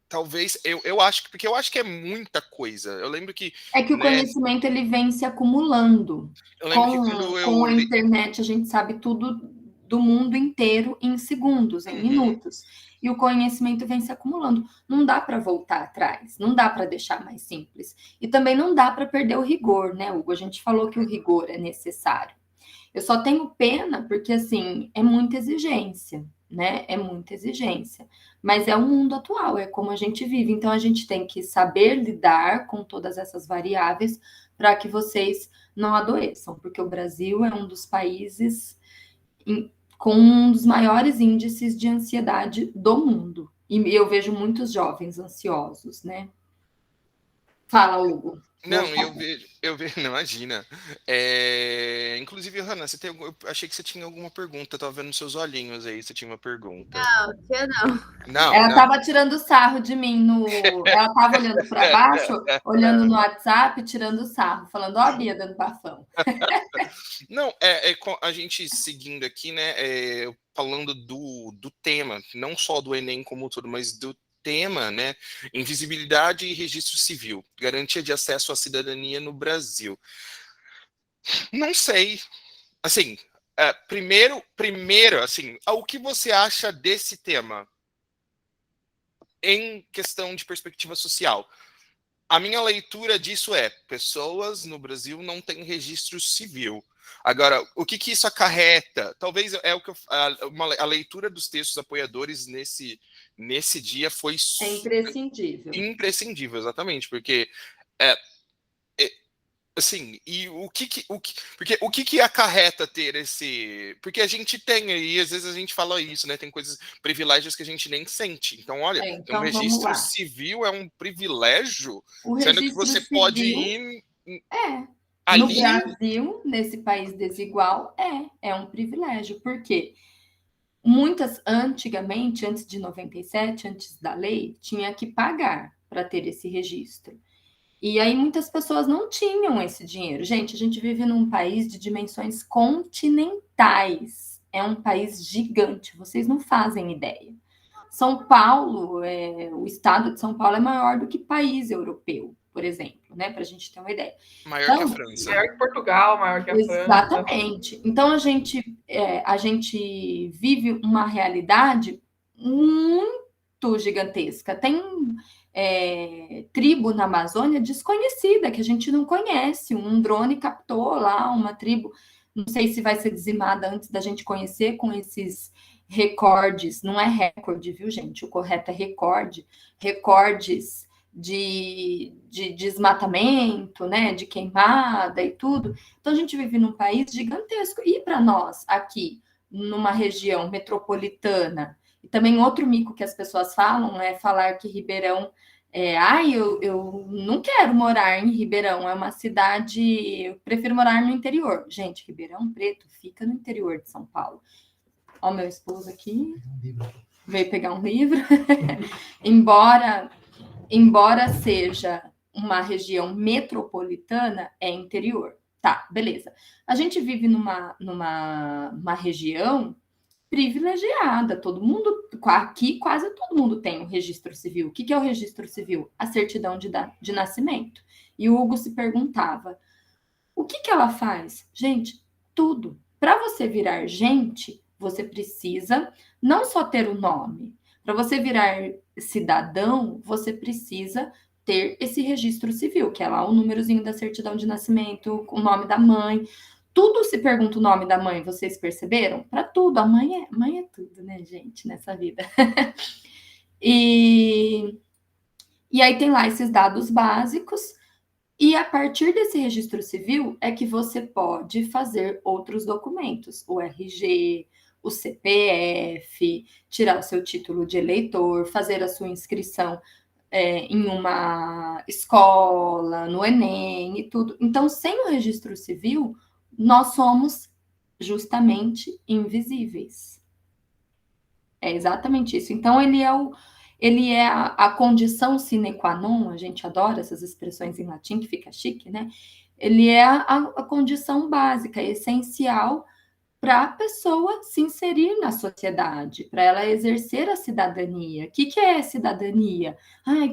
Speaker 2: talvez, eu acho que, porque eu acho que é muita coisa. Eu lembro que,
Speaker 1: é que o
Speaker 2: né,
Speaker 1: conhecimento ele vem se acumulando.
Speaker 2: eu lembro que quando
Speaker 1: Com
Speaker 2: eu
Speaker 1: a internet a gente sabe tudo do mundo inteiro em segundos, em minutos. E o conhecimento vem se acumulando. Não dá para voltar atrás, não dá para deixar mais simples. E também não dá para perder o rigor, né, Hugo? A gente falou que o rigor é necessário. Eu só tenho pena porque, assim, é muita exigência, né? É muita exigência. Mas é o mundo atual, é como a gente vive. Então, a gente tem que saber lidar com todas essas variáveis para que vocês não adoeçam, porque o Brasil é um dos países com um dos maiores índices de ansiedade do mundo. E eu vejo muitos jovens ansiosos, né? Fala, Hugo.
Speaker 2: Não, eu vejo, não, imagina. Inclusive, Hannah, eu achei que você tinha alguma pergunta, eu tava vendo seus olhinhos aí, você tinha uma pergunta.
Speaker 3: Não, tinha não.
Speaker 1: Ela estava tirando sarro de mim ela estava olhando para baixo, olhando no WhatsApp, tirando sarro, falando, ó, a Bia dando bafão.
Speaker 2: Não, a gente seguindo aqui, né, falando do tema, não só do Enem como tudo, mas do tema, né, invisibilidade e registro civil, garantia de acesso à cidadania no Brasil. Não sei, assim, primeiro, assim, o que você acha desse tema em questão de perspectiva social? a minha leitura disso é: pessoas no Brasil não têm registro civil. Agora, o que isso acarreta? Talvez é o que a leitura dos textos apoiadores nesse dia foi
Speaker 1: imprescindível.
Speaker 2: Imprescindível, exatamente, porque assim, e porque o que acarreta ter esse... Porque a gente tem aí, às vezes a gente fala isso, né? Tem coisas, privilégios que a gente nem sente. Então, olha,
Speaker 1: então
Speaker 2: um
Speaker 1: vamos
Speaker 2: registro
Speaker 1: lá.
Speaker 2: civil é um privilégio,
Speaker 1: O
Speaker 2: sendo que
Speaker 1: registro
Speaker 2: você
Speaker 1: civil
Speaker 2: pode ir
Speaker 1: no
Speaker 2: ali...
Speaker 1: Brasil, nesse país desigual, é um privilégio. Por quê? Antigamente, antes de 97, antes da lei, tinha que pagar para ter esse registro. E aí muitas pessoas não tinham esse dinheiro. Gente, a gente vive num país de dimensões continentais. É um país gigante, vocês não fazem ideia. São Paulo, o estado de São Paulo é maior do que país europeu, por exemplo, né? Para a gente ter uma ideia.
Speaker 2: Maior que a França.
Speaker 4: Maior que Portugal, maior que a França.
Speaker 1: Exatamente. Então a gente vive uma realidade muito gigantesca. Tem tribo na Amazônia desconhecida, que a gente não conhece. Um drone captou lá uma tribo, não sei se vai ser dizimada antes da gente conhecer, com esses recordes. Não é recorde, viu, gente? O correto é recorde. Recordes de desmatamento, né, de queimada e tudo. Então a gente vive num país gigantesco. E para nós aqui, numa região metropolitana, e também outro mico que as pessoas falam é falar que Ribeirão eu não quero morar em Ribeirão, é uma cidade, eu prefiro morar no interior. Gente, Ribeirão Preto fica no interior de São Paulo. Ó, meu esposo aqui veio pegar um livro. Embora seja uma região metropolitana, é interior. Tá, beleza. A gente vive numa região privilegiada. Todo mundo, aqui quase todo mundo tem um registro civil. O que é o registro civil? A certidão de nascimento. E o Hugo se perguntava, o que ela faz? Gente, tudo. Para você virar gente, você precisa não só ter o nome. Para você virar cidadão, você precisa ter esse registro civil, que é lá o númerozinho da certidão de nascimento, o nome da mãe. Tudo se pergunta o nome da mãe, vocês perceberam? Para tudo. A mãe é tudo, né, gente, nessa vida. E aí tem lá esses dados básicos. E a partir desse registro civil é que você pode fazer outros documentos, o RG, o CPF, tirar o seu título de eleitor, fazer a sua inscrição em uma escola, no Enem e tudo. Então, sem o registro civil, nós somos justamente invisíveis. É exatamente isso. Então, ele é a condição sine qua non, a gente adora essas expressões em latim, que fica chique, né? Ele é a condição básica, essencial para a pessoa se inserir na sociedade, para ela exercer a cidadania. O que é cidadania?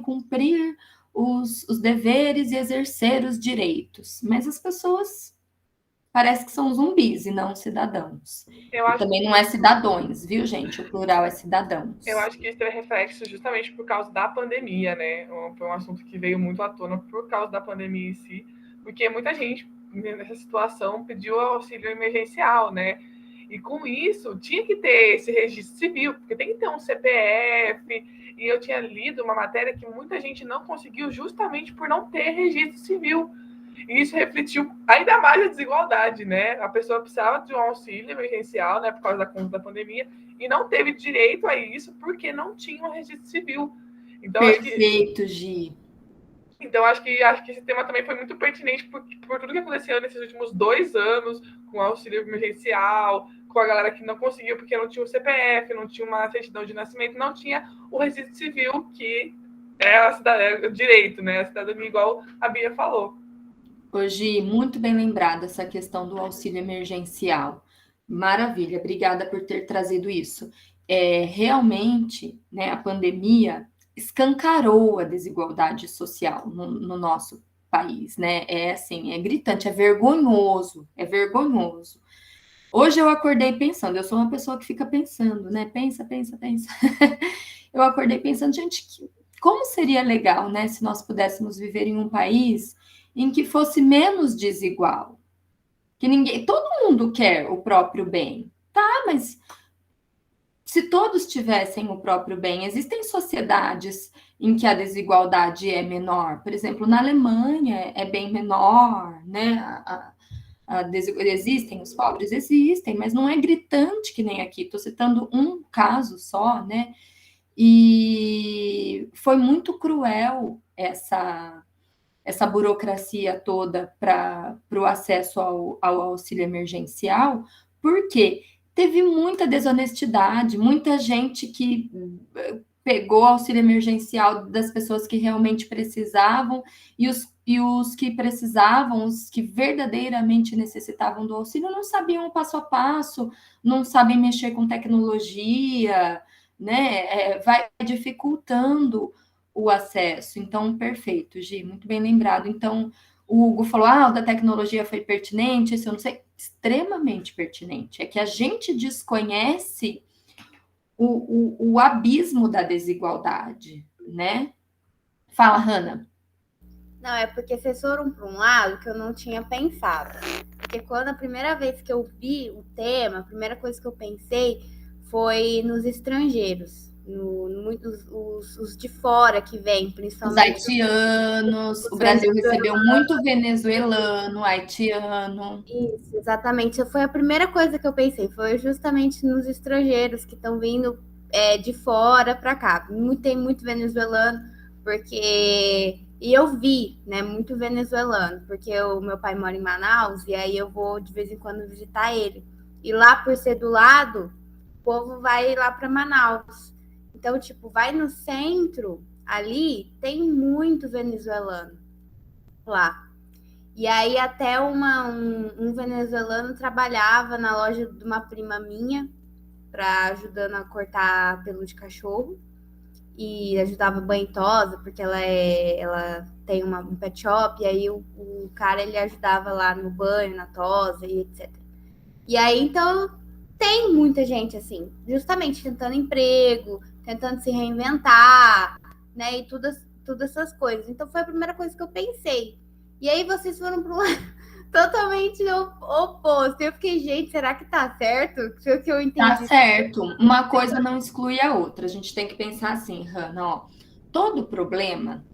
Speaker 1: Cumprir os deveres e exercer os direitos. Mas as pessoas parece que são zumbis e não cidadãos. Também não é cidadãos, viu, gente? O plural é cidadãos.
Speaker 4: Eu acho que isso é reflexo justamente por causa da pandemia, né? Foi um assunto que veio muito à tona por causa da pandemia em si, porque muita gente nessa situação pediu auxílio emergencial, né? E com isso tinha que ter esse registro civil, porque tem que ter um CPF. E eu tinha lido uma matéria que muita gente não conseguiu justamente por não ter registro civil. E isso refletiu ainda mais a desigualdade, né? A pessoa precisava de um auxílio emergencial, né, por causa da conta da pandemia, e não teve direito a isso porque não tinha um registro civil. Então,
Speaker 1: perfeito, Gi.
Speaker 4: Então, acho que esse tema também foi muito pertinente por tudo que aconteceu nesses últimos 2 anos, com o auxílio emergencial, com a galera que não conseguiu porque não tinha o CPF, não tinha uma certidão de nascimento, não tinha o registro civil, que é o direito, né? A cidadania, igual a Bia falou.
Speaker 1: Hoje, muito bem lembrada essa questão do auxílio emergencial. Maravilha, obrigada por ter trazido isso. Realmente, né, a pandemia escancarou a desigualdade social no nosso país, né? Assim, é gritante, é vergonhoso, é vergonhoso. Hoje eu acordei pensando, eu sou uma pessoa que fica pensando, né? Pensa. Eu acordei pensando, gente, como seria legal, né, se nós pudéssemos viver em um país em que fosse menos desigual, que todo mundo quer o próprio bem, tá? Mas se todos tivessem o próprio bem, existem sociedades em que a desigualdade é menor. Por exemplo, na Alemanha é bem menor, né? Existem os pobres? Existem, mas não é gritante que nem aqui. Estou citando um caso só, né? E foi muito cruel essa burocracia toda para o acesso ao auxílio emergencial, porque teve muita desonestidade, muita gente que pegou auxílio emergencial das pessoas que realmente precisavam, e os que precisavam, os que verdadeiramente necessitavam do auxílio, não sabiam o passo a passo, não sabem mexer com tecnologia, né? Vai dificultando o acesso. Então, perfeito, Gi, muito bem lembrado. Então, o Hugo falou, o da tecnologia foi pertinente, isso eu não sei, extremamente pertinente. É que a gente desconhece o abismo da desigualdade, né? Fala, Hanna.
Speaker 5: Não, é porque vocês foram para um lado que eu não tinha pensado. Porque quando a primeira vez que eu vi o tema, a primeira coisa que eu pensei foi nos estrangeiros. Os de fora que vêm, principalmente.
Speaker 1: Os haitianos, o Brasil recebeu muito venezuelano, haitiano.
Speaker 5: Isso, exatamente. Foi a primeira coisa que eu pensei, foi justamente nos estrangeiros que estão vindo de fora para cá. Tem muito venezuelano, porque... E eu vi, né, muito venezuelano, porque o meu pai mora em Manaus, e aí eu vou de vez em quando visitar ele. E lá, por ser do lado, o povo vai lá para Manaus. Então, tipo, vai no centro, ali, tem muito venezuelano lá. E aí até um venezuelano trabalhava na loja de uma prima minha, ajudando a cortar pelo de cachorro. E ajudava banho e tosa, porque ela tem um pet shop, e aí o cara ele ajudava lá no banho, na tosa e etc. E aí, então, tem muita gente assim, justamente tentando emprego, tentando se reinventar, né? E todas essas coisas. Então foi a primeira coisa que eu pensei. E aí vocês foram para um lado totalmente oposto. Eu fiquei, gente, será que tá certo? Foi o que eu entendi.
Speaker 1: Tá certo. Uma coisa não exclui a outra. A gente tem que pensar assim, Hanna, todo problema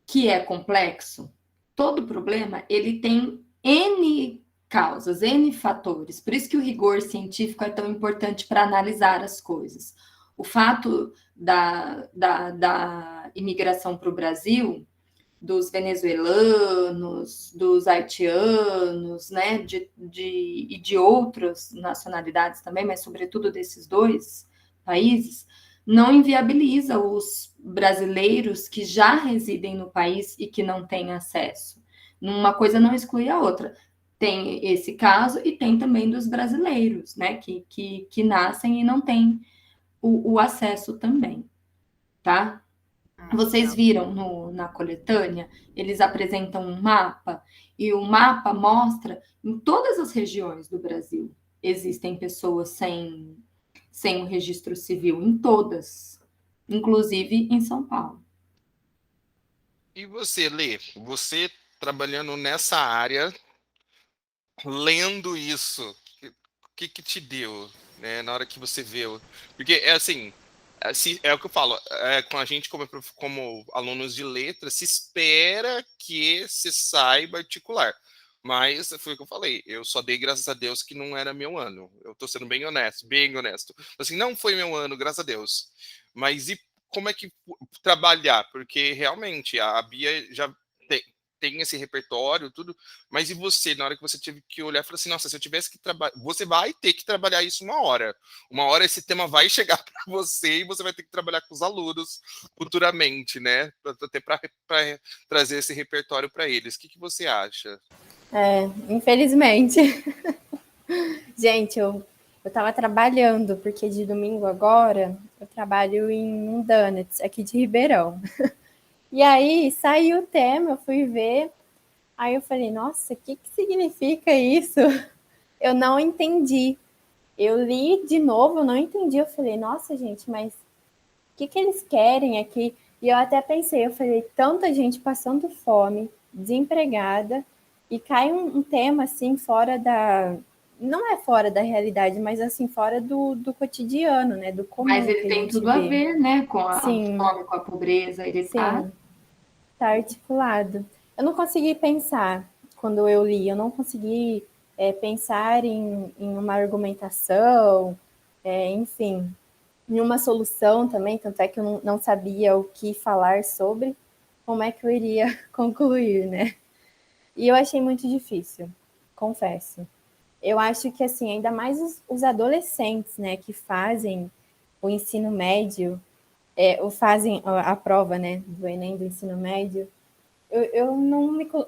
Speaker 1: que é complexo, todo problema, ele tem N causas, N fatores. Por isso que o rigor científico é tão importante para analisar as coisas. O fato da imigração para o Brasil, dos venezuelanos, dos haitianos, né, e de outras nacionalidades também, mas sobretudo desses dois países, não inviabiliza os brasileiros que já residem no país e que não têm acesso. Uma coisa não exclui a outra. Tem esse caso e tem também dos brasileiros, né, que nascem e não têm o acesso também, tá? Vocês viram na coletânea, eles apresentam um mapa, e o mapa mostra em todas as regiões do Brasil existem pessoas sem o registro civil, em todas, inclusive em São Paulo.
Speaker 2: E você, Lê, você trabalhando nessa área, lendo isso, o que te deu, né, na hora que você viu? Porque é assim, é o que eu falo, com a gente como alunos de letras, se espera que se saiba articular. Mas foi o que eu falei, eu só dei graças a Deus que não era meu ano. Eu tô sendo bem honesto, bem honesto. Assim, não foi meu ano, graças a Deus. Mas e como é que trabalhar? Porque realmente a Bia já tem esse repertório, tudo, mas e você, na hora que você teve que olhar, falou assim, nossa, se eu tivesse que trabalhar, você vai ter que trabalhar isso uma hora esse tema vai chegar para você e você vai ter que trabalhar com os alunos futuramente, né, até para trazer esse repertório para eles. O que você acha?
Speaker 3: Infelizmente. Gente, eu estava trabalhando, porque de domingo agora eu trabalho em um Donuts, aqui de Ribeirão. E aí saiu o tema, eu fui ver, aí eu falei, nossa, o que significa isso? Eu não entendi. Eu li de novo, eu não entendi. Eu falei, nossa, gente, mas o que eles querem aqui? E eu até pensei, eu falei, tanta gente passando fome, desempregada, e cai um tema assim fora da... Não é fora da realidade, mas assim, fora do cotidiano, né? Do comum.
Speaker 1: Mas ele
Speaker 3: que a
Speaker 1: tem
Speaker 3: gente
Speaker 1: tudo a
Speaker 3: vê.
Speaker 1: ver, né, com a
Speaker 3: Sim.
Speaker 1: fome, com a pobreza. Ele tá.
Speaker 3: Sim, tá articulado. Eu não consegui pensar, quando eu li, eu não consegui pensar em uma argumentação, enfim, em uma solução também, tanto é que eu não sabia o que falar sobre, como é que eu iria concluir, né? E eu achei muito difícil, confesso. Eu acho que, assim, ainda mais os adolescentes, né, que fazem o ensino médio, ou fazem a prova, né, do Enem do ensino médio, eu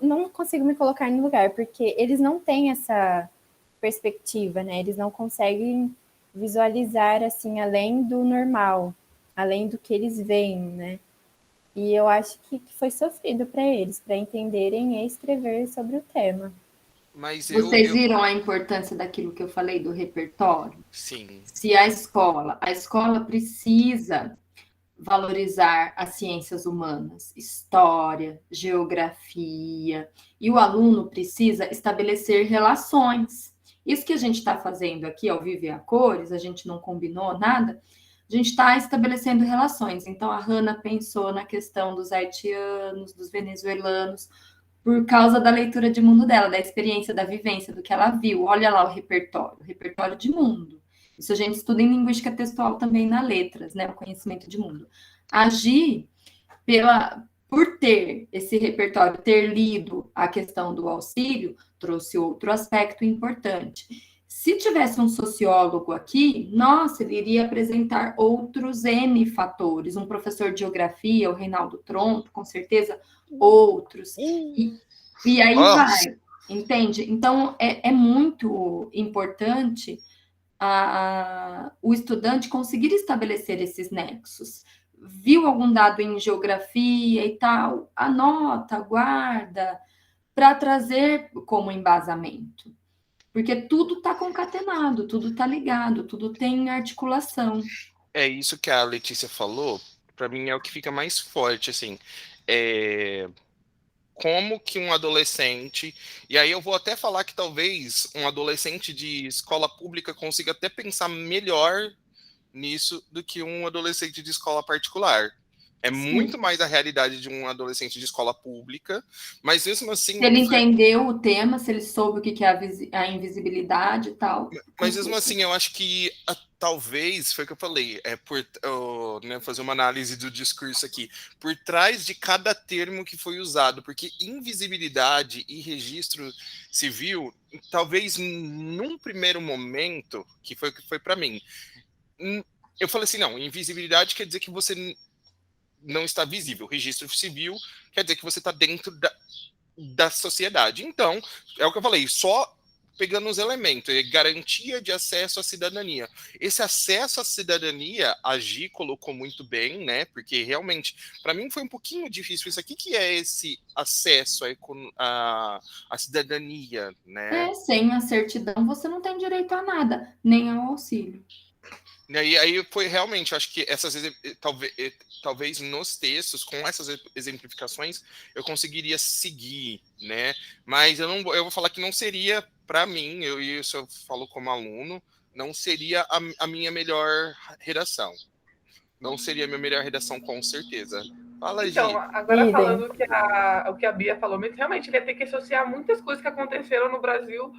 Speaker 3: não consigo me colocar no lugar, porque eles não têm essa perspectiva, né? Eles não conseguem visualizar, assim, além do normal, além do que eles veem, né? E eu acho que foi sofrido para eles, para entenderem e escrever sobre o tema.
Speaker 2: Mas
Speaker 1: Vocês viram a importância daquilo que eu falei do repertório?
Speaker 2: Sim.
Speaker 1: Se a escola precisa valorizar as ciências humanas, história, geografia, e o aluno precisa estabelecer relações. Isso que a gente está fazendo aqui ao vivo e a cores, a gente não combinou nada, a gente está estabelecendo relações. Então, a Hannah pensou na questão dos haitianos, dos venezuelanos, por causa da leitura de mundo dela, da experiência, da vivência, do que ela viu. Olha lá o repertório de mundo. Isso a gente estuda em linguística textual também na letras, né? O conhecimento de mundo. Agir por ter esse repertório, ter lido a questão do auxílio, trouxe outro aspecto importante. Se tivesse um sociólogo aqui, nossa, ele iria apresentar outros N fatores. Um professor de geografia, o Reinaldo Tronto, com certeza, outros. E aí vai, entende? Então, é muito importante o estudante conseguir estabelecer esses nexos. Viu algum dado em geografia e tal, anota, guarda, para trazer como embasamento. Porque tudo está concatenado, tudo está ligado, tudo tem articulação.
Speaker 2: É isso que a Letícia falou, para mim é o que fica mais forte, assim. Como que um adolescente, e aí eu vou até falar que talvez um adolescente de escola pública consiga até pensar melhor nisso do que um adolescente de escola particular. É muito mais a realidade de um adolescente de escola pública, mas mesmo assim...
Speaker 1: Se ele entendeu o tema, se ele soube o que é a invisibilidade e tal.
Speaker 2: Mas mesmo assim, eu acho que talvez, foi o que eu falei, fazer uma análise do discurso aqui, por trás de cada termo que foi usado, porque invisibilidade e registro civil, talvez num primeiro momento, que foi o que foi para mim, eu falei assim, não, invisibilidade quer dizer que você não está visível, registro civil quer dizer que você está dentro da sociedade. Então, é o que eu falei, só pegando os elementos, garantia de acesso à cidadania. Esse acesso à cidadania, a Gi colocou muito bem, né? Porque realmente, para mim foi um pouquinho difícil isso aqui, que é esse acesso à cidadania, né?
Speaker 1: Sem a certidão, você não tem direito a nada, nem ao auxílio.
Speaker 2: E aí foi realmente, acho que essas talvez nos textos, com essas exemplificações, eu conseguiria seguir, né? Mas eu vou falar que não seria, para mim, isso eu falo como aluno, não seria a minha melhor redação. Não seria a minha melhor redação, com certeza. Fala,
Speaker 4: então,
Speaker 2: Gi.
Speaker 4: agora falando o que a Bia falou, mas realmente ele ia ter que associar muitas coisas que aconteceram no Brasil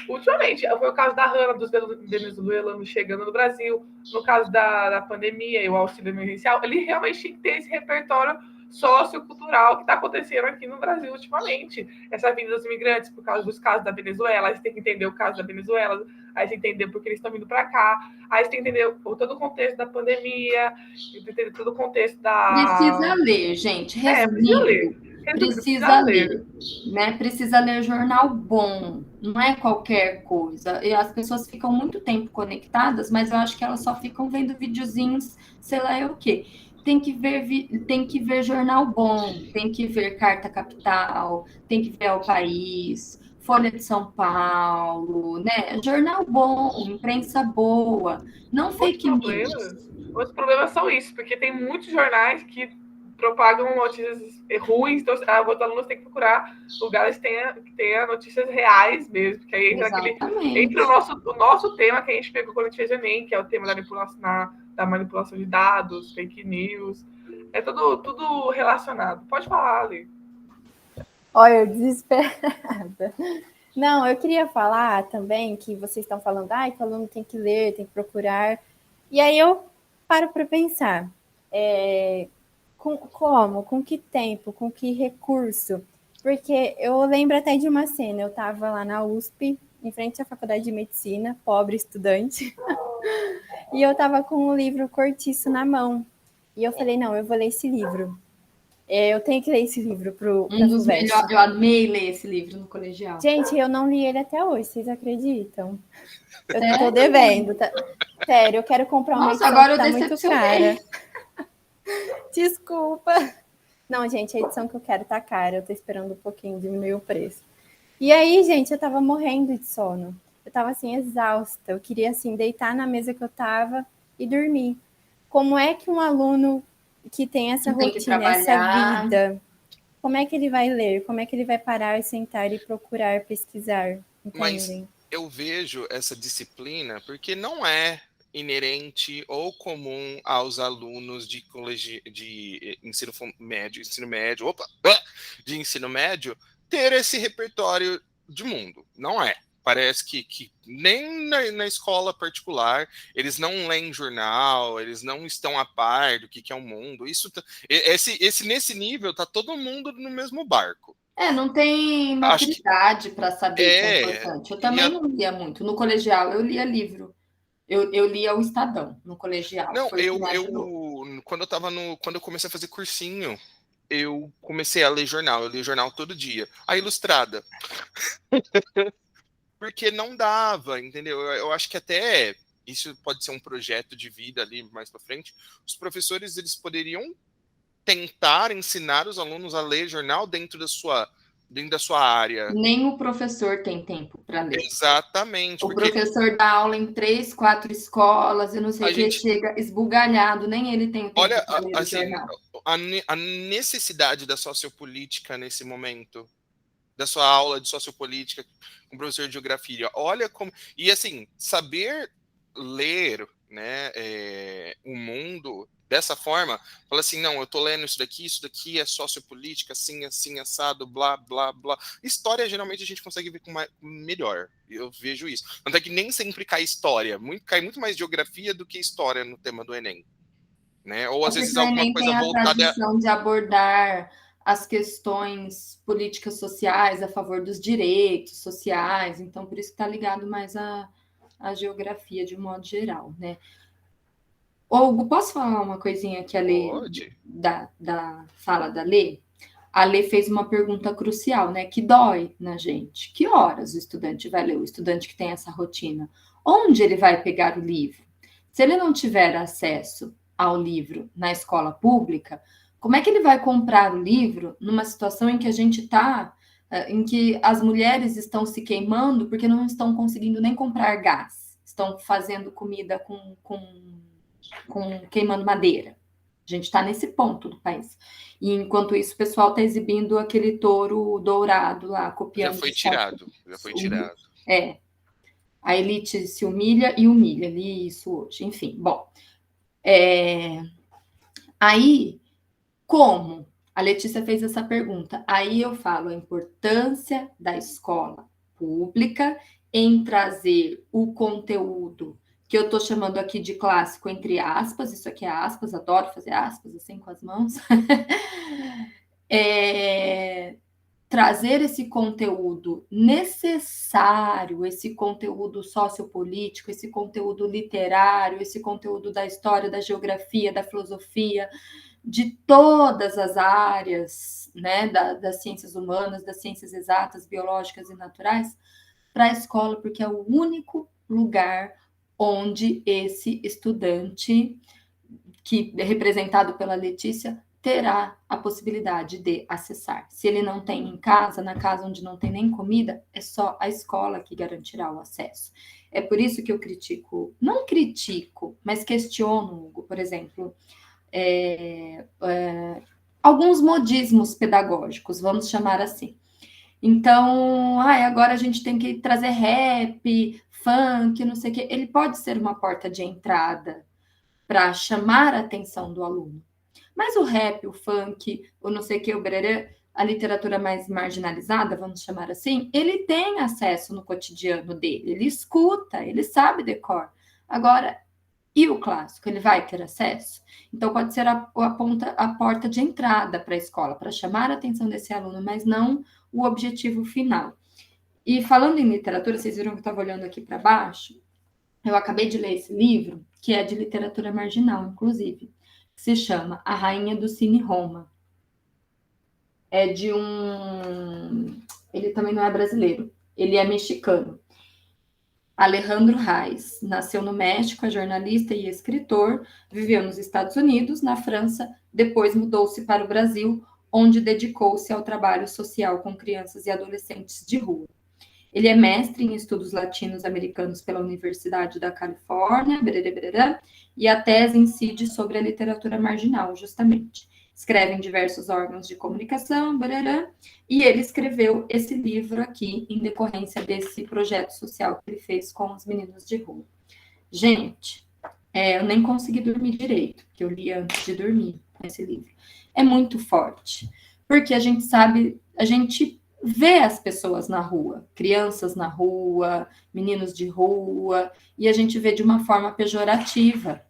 Speaker 4: ultimamente. Foi o caso da Hannah, dos venezuelanos chegando no Brasil, no caso da pandemia e o auxílio emergencial. Ele realmente tinha que ter esse repertório sociocultural que está acontecendo aqui no Brasil ultimamente. Essa vinda dos imigrantes por causa dos casos da Venezuela, aí você tem que entender o caso da Venezuela, aí você entender por que eles estão vindo para cá, aí você tem que entender todo o contexto da pandemia, entender todo o contexto da...
Speaker 1: Precisa ler, gente. Resumindo, precisa ler, né? Precisa ler jornal bom, não é qualquer coisa. E as pessoas ficam muito tempo conectadas, mas eu acho que elas só ficam vendo videozinhos, sei lá o quê. Tem que ver jornal bom, tem que ver Carta Capital, tem que ver O País, Folha de São Paulo, né? Jornal bom, imprensa boa, não fake news.
Speaker 4: Os problemas são isso, porque tem muitos jornais que propagam notícias ruins, então os alunos têm que procurar lugares que tenha notícias reais mesmo, porque aí entra o nosso tema que a gente pegou quando a gente fez o Enem, que é o tema da manipulação de dados, fake news, é tudo relacionado. Pode falar, Ali.
Speaker 3: Olha, eu desesperada. Não, eu queria falar também que vocês estão falando, que o aluno tem que ler, tem que procurar, e aí eu paro para pensar, com que tempo, com que recurso? Porque eu lembro até de uma cena, eu estava lá na USP, em frente à Faculdade de Medicina, pobre estudante, e eu estava com o livro Cortiço na mão. E eu falei, não, eu vou ler esse livro. Eu tenho que ler esse livro para o FUVEST.
Speaker 1: Eu amei ler esse livro no colegial.
Speaker 3: Gente, eu não li ele até hoje, vocês acreditam? Eu tô devendo. Tá? Sério, eu quero comprar uma edição
Speaker 1: agora
Speaker 3: que tá muito cara. Desculpa. Não, gente, a edição que eu quero tá cara. Eu tô esperando um pouquinho diminuir o preço. E aí, gente, eu tava morrendo de sono. Eu tava, assim, exausta. Eu queria, assim, deitar na mesa que eu tava e dormir. Como é que um aluno que tem essa rotina, essa vida, como é que ele vai ler? Como é que ele vai parar, sentar e procurar, pesquisar? Entendem?
Speaker 2: Mas eu vejo essa disciplina porque não é inerente ou comum aos alunos de ensino médio ter esse repertório de mundo. Não é. Parece que nem na escola particular eles não leem jornal, eles não estão a par do que é o mundo. Nesse nível tá todo mundo no mesmo barco.
Speaker 1: Não tem maturidade para saber que é importante. Eu também não lia muito. No colegial eu lia livro. Eu lia o Estadão no colegial.
Speaker 2: Não, quando eu comecei a fazer cursinho, eu comecei a ler jornal. Eu li jornal todo dia. A Ilustrada. Porque não dava, entendeu? Eu acho que até isso pode ser um projeto de vida ali mais para frente. Os professores eles poderiam tentar ensinar os alunos a ler jornal dentro da sua área.
Speaker 1: Nem o professor tem tempo para ler.
Speaker 2: Exatamente.
Speaker 1: O professor dá aula em 3, 4 escolas, eu não sei o que, chega esbugalhado, nem ele tem tempo para ler o jornal.
Speaker 2: A necessidade da sociopolítica nesse momento, da sua aula de sociopolítica com o professor de geografia. Olha como... E assim, saber ler, né, o mundo dessa forma, fala assim, não, eu tô lendo isso daqui é sociopolítica, assim, assado, blá, blá, blá. História, geralmente, a gente consegue ver melhor. Eu vejo isso. Tanto é que nem sempre cai história. Cai muito mais geografia do que história no tema do Enem. Né? Ou, às vezes, alguma coisa voltada...
Speaker 1: a tradição de abordar as questões políticas sociais a favor dos direitos sociais. Então, por isso que está ligado mais à geografia, de um modo geral, né? Hugo, posso falar uma coisinha que a Lê, da fala da Lê? A Lê fez uma pergunta crucial, né? Que dói na gente. Que horas o estudante vai ler? O estudante que tem essa rotina. Onde ele vai pegar o livro? Se ele não tiver acesso ao livro na escola pública, como é que ele vai comprar o livro numa situação em que a gente está, em que as mulheres estão se queimando porque não estão conseguindo nem comprar gás, estão fazendo comida com queimando madeira. A gente está nesse ponto do país. E enquanto isso, o pessoal está exibindo aquele touro dourado lá, copiando.
Speaker 2: Já foi tirado.
Speaker 1: A elite se humilha e humilha. Li isso hoje. Enfim, bom. Aí, como? A Letícia fez essa pergunta. Aí eu falo a importância da escola pública em trazer o conteúdo que eu estou chamando aqui de clássico, entre aspas, isso aqui é aspas, adoro fazer aspas assim com as mãos, trazer esse conteúdo necessário, esse conteúdo sociopolítico, esse conteúdo literário, esse conteúdo da história, da geografia, da filosofia, de todas as áreas, né, das ciências humanas, das ciências exatas, biológicas e naturais, para a escola, porque é o único lugar onde esse estudante, que é representado pela Letícia, terá a possibilidade de acessar. Se ele não tem em casa, na casa onde não tem nem comida, é só a escola que garantirá o acesso. É por isso que eu não critico, mas questiono, Hugo, por exemplo, alguns modismos pedagógicos, vamos chamar assim. Então, agora a gente tem que trazer rap, funk, não sei o quê. Ele pode ser uma porta de entrada para chamar a atenção do aluno. Mas o rap, o funk, o não sei o que, o bererê, a literatura mais marginalizada, vamos chamar assim, ele tem acesso no cotidiano dele, ele escuta, ele sabe decor. Agora, e o clássico, ele vai ter acesso? Então, pode ser a porta de entrada para a escola, para chamar a atenção desse aluno, mas não o objetivo final. E falando em literatura, vocês viram que eu estava olhando aqui para baixo? Eu acabei de ler esse livro, que é de literatura marginal, inclusive, que se chama A Rainha do Cine Roma. É de um... Ele também não é brasileiro, ele é mexicano. Alejandro Reis nasceu no México, é jornalista e escritor, viveu nos Estados Unidos, na França, depois mudou-se para o Brasil, onde dedicou-se ao trabalho social com crianças e adolescentes de rua. Ele é mestre em estudos latinos-americanos pela Universidade da Califórnia, e a tese incide sobre a literatura marginal, justamente. Escreve em diversos órgãos de comunicação, e ele escreveu esse livro aqui em decorrência desse projeto social que ele fez com os meninos de rua. Gente, eu nem consegui dormir direito, porque eu li antes de dormir esse livro. É muito forte, porque a gente sabe, a gente vê as pessoas na rua, crianças na rua, meninos de rua, e a gente vê de uma forma pejorativa,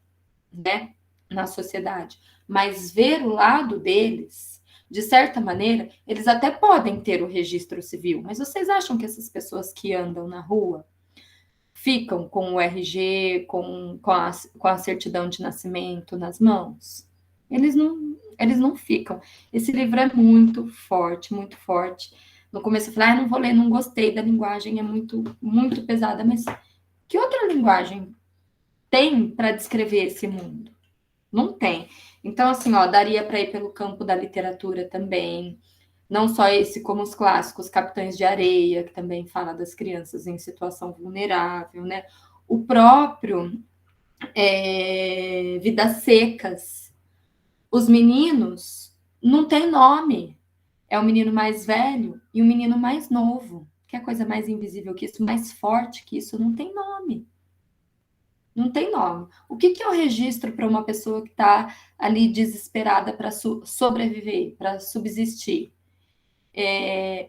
Speaker 1: né, na sociedade. Mas ver o lado deles, de certa maneira, eles até podem ter o registro civil, mas vocês acham que essas pessoas que andam na rua ficam com o RG, com a certidão de nascimento nas mãos? Eles não ficam. Esse livro é muito forte, muito forte. No começo eu falei, não vou ler, não gostei da linguagem, é muito, muito pesada, mas que outra linguagem tem para descrever esse mundo? Não tem. Então, assim, daria para ir pelo campo da literatura também, não só esse, como os clássicos Capitães de Areia, que também fala das crianças em situação vulnerável, né? O próprio Vidas Secas. Os meninos não têm nome. É o menino mais velho e o menino mais novo. Que é coisa mais invisível que isso, mais forte que isso, não tem nome. Não tem nome. O que é o registro para uma pessoa que está ali desesperada para sobreviver, para subsistir?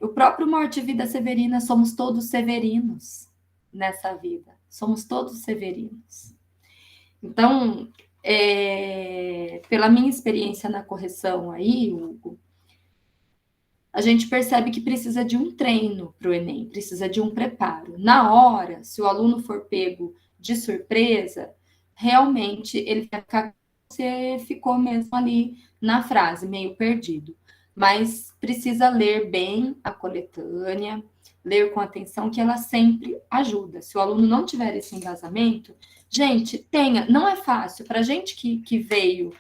Speaker 1: O próprio Morte e Vida Severina, somos todos severinos nessa vida. Somos todos severinos. Então, pela minha experiência na correção aí, Hugo, a gente percebe que precisa de um treino para o Enem, precisa de um preparo. Na hora, se o aluno for pego de surpresa, realmente ele vai ficar, você ficou mesmo ali na frase, meio perdido. Mas precisa ler bem a coletânea, ler com atenção, que ela sempre ajuda. Se o aluno não tiver esse embasamento, gente, não é fácil. Para a gente que veio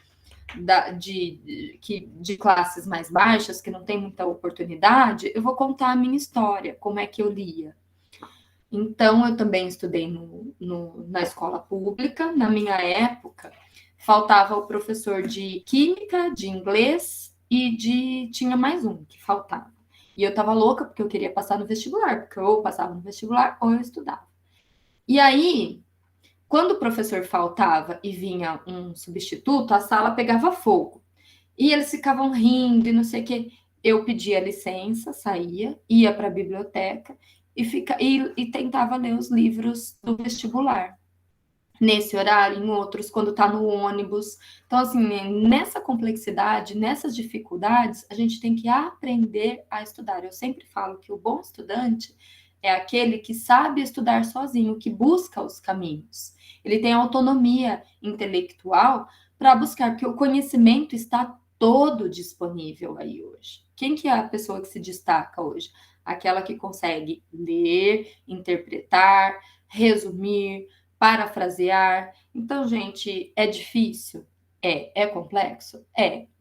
Speaker 1: de classes mais baixas, que não tem muita oportunidade, eu vou contar a minha história, como é que eu lia. Então, eu também estudei na escola pública. Na minha época, faltava o professor de química, de inglês e tinha mais um que faltava. E eu estava louca porque eu queria passar no vestibular, porque ou eu passava no vestibular ou eu estudava. E aí, quando o professor faltava e vinha um substituto, a sala pegava fogo. E eles ficavam rindo e não sei o quê. Eu pedia licença, saía, ia para a biblioteca e tentava ler os livros do vestibular. Nesse horário, em outros, quando está no ônibus. Então, assim, nessa complexidade, nessas dificuldades, a gente tem que aprender a estudar. Eu sempre falo que o bom estudante é aquele que sabe estudar sozinho, que busca os caminhos. Ele tem autonomia intelectual para buscar, porque o conhecimento está todo disponível aí hoje. Quem que é a pessoa que se destaca hoje? Aquela que consegue ler, interpretar, resumir, parafrasear. Então, gente, é difícil? É complexo?